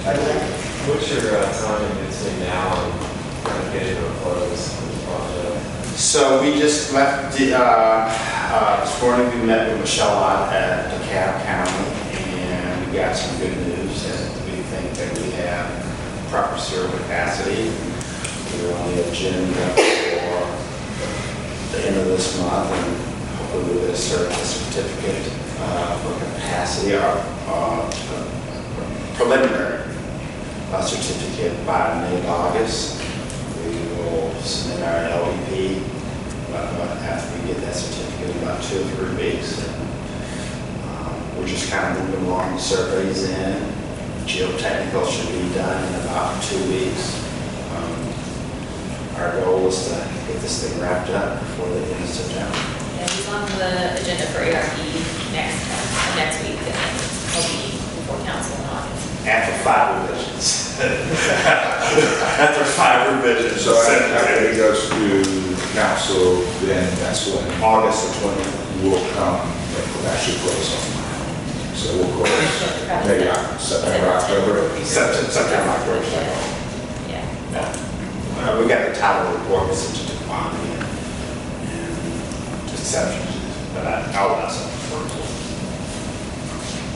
Speaker 15: I like it.
Speaker 10: What's your timing between now and kind of getting to a close of the project?
Speaker 15: So we just left this morning. We met with Michelle at DeKalb County, and we got some good news that we think that we have proper sewer capacity. We're on the agenda for the end of this month, and hopefully we'll get a certificate for capacity, our preliminary certificate by mid-August. We will submit our LEP after we get that certificate in about 2 or 3 weeks. And, we're just kind of moving along, the surveys in. Geotechnical should be done in about 2 weeks. Our goal is to get this thing wrapped up before the end of September.
Speaker 8: Yeah, he's on the agenda for ARP next week, and then he'll be before council in August.
Speaker 15: After 5 revisions. After 5 revisions.
Speaker 1: So after it goes to council, then that's when
Speaker 15: August the 20th.
Speaker 1: we'll come, and actually close on. So we'll close maybe September, October.
Speaker 15: September, October.
Speaker 8: Yeah.
Speaker 15: We got the title report, we sent it to Kwame and just exceptions, but I'll let some for it.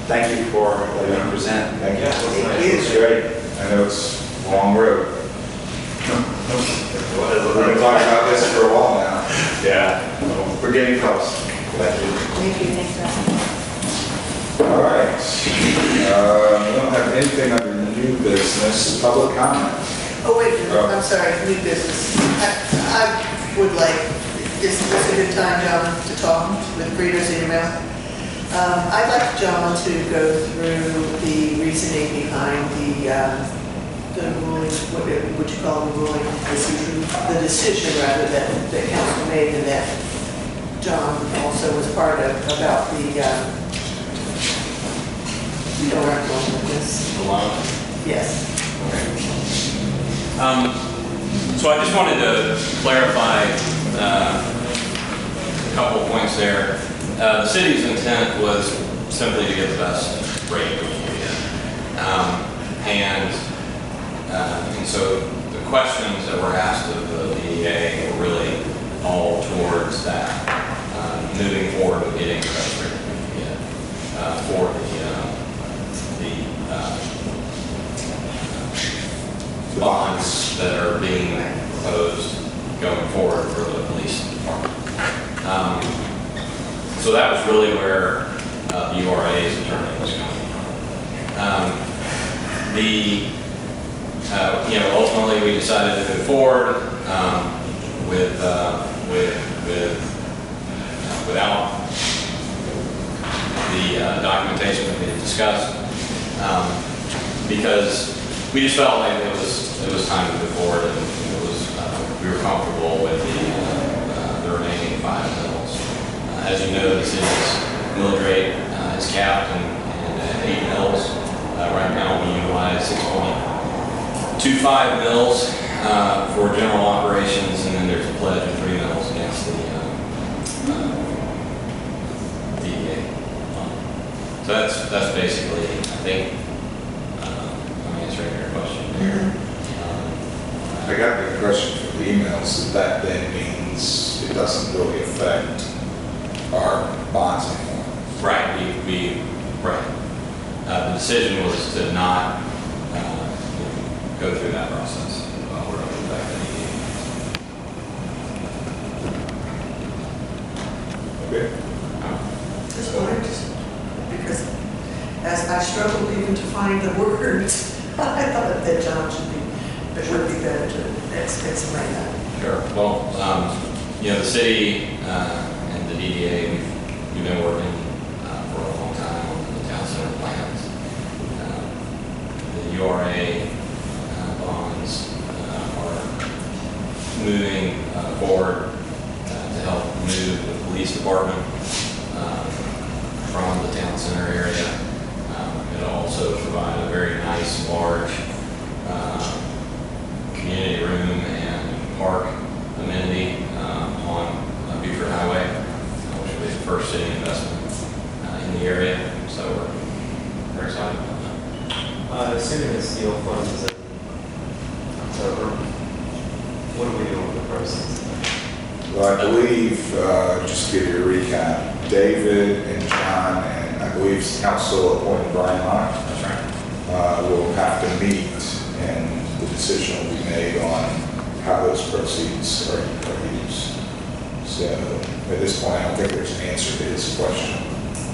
Speaker 15: Thank you for letting me present.
Speaker 1: Thank you.
Speaker 15: Thank you.
Speaker 1: It's great. I know it's a long road. We've been talking about this for a while now.
Speaker 15: Yeah, we're getting close. Thank you.
Speaker 7: Thank you.
Speaker 8: Thanks for that.
Speaker 1: All right. We don't have anything under new business, public comment.
Speaker 7: Oh, wait, a minute. I'm sorry, new business. I would like, is this a good time, John, to talk with readers in email? I'd like John to go through the reasoning behind the ruling, what would you call the ruling, the decision rather that council made, and that John also was part of, about the, you know where I'm going with this?
Speaker 14: The loan.
Speaker 7: Yes.
Speaker 14: So I just wanted to clarify a couple of points there. The city's intent was simply to get the best rate we can get. And so the questions that were asked of the DDA were really all towards that, moving forward with getting the best rate we can get for the bonds that are being proposed going forward for the police department. So that was really where the URA's attorney was coming from. Ultimately we decided to move forward without the documentation that we had discussed, because we just felt like it was time to move forward, and we were comfortable with the remaining 5 mills. As you know, the city's millage rate is capped and 8 mills. Right now we utilize 6.25 mills for general operations, and then there's a pledge of 3 mills against the DDA. So that's basically, I think, I'm answering your question there.
Speaker 1: I got the question from the emails, that then means it doesn't really affect our bonds anymore.
Speaker 14: Right, right. The decision was to not go through that process. We're going to back
Speaker 1: Okay.
Speaker 7: Just wanted to, because as I struggled even to find the words, I thought that John it would be better to explain that.
Speaker 14: Sure. Well, the city and the DDA, we've been working for a long time on the town center plans. The URA bonds are moving forward to help move the police department from the town center area. It'll also provide a very nice, large community room and park amenity on Buford Highway, which will be the first city investment in the area. So we're excited about that.
Speaker 10: Assuming the steel closes in October, what are we doing with the proceeds?
Speaker 1: Well, I believe, just to give you a recap, David and John, and I believe council appointed Brian Locke.
Speaker 14: That's right.
Speaker 1: Will have to meet, and the decision will be made on how those proceeds are used. So at this point, I don't think there's an answer to his question.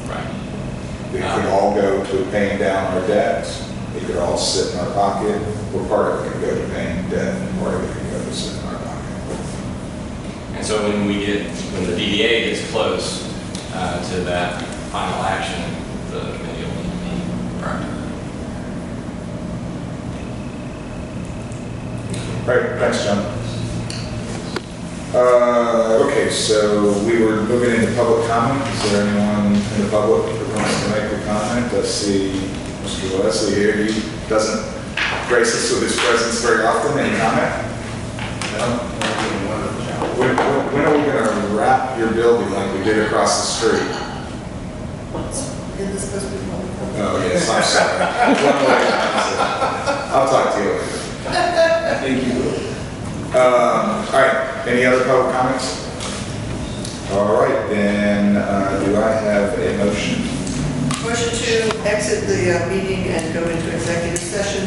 Speaker 14: Right.
Speaker 1: They could all go to paying down our debt. They could all sit in our pocket, or part of it could go to paying debt, and part of it could go to sit in our pocket.
Speaker 14: And so when the DDA gets close to that final action, the committee will need to meet prior to that.
Speaker 1: Right, thanks, John. Okay, so we were moving into public comment. Is there anyone in the public who wants to make a comment? I see Mr. Leslie here. He doesn't grace us with his presence very often. Any comment? No? When are we going to wrap your building like we did across the street?
Speaker 7: Isn't this supposed to be one?
Speaker 1: Oh, yes, I'm sorry. I'll talk to you later.
Speaker 10: Thank you.
Speaker 1: All right, any other public comments? All right, then, do I have a motion?
Speaker 7: Motion to exit the meeting and go into executive session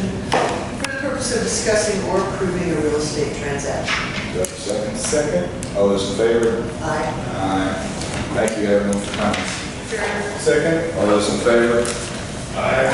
Speaker 7: for the purpose of discussing or approving a real estate transaction.
Speaker 1: Do I have a second? Second. All those in favor?
Speaker 7: Aye.
Speaker 1: Aye. Thank you, everyone, for coming.
Speaker 2: Adjourned.
Speaker 4: Second?
Speaker 1: All those in favor?
Speaker 4: Aye.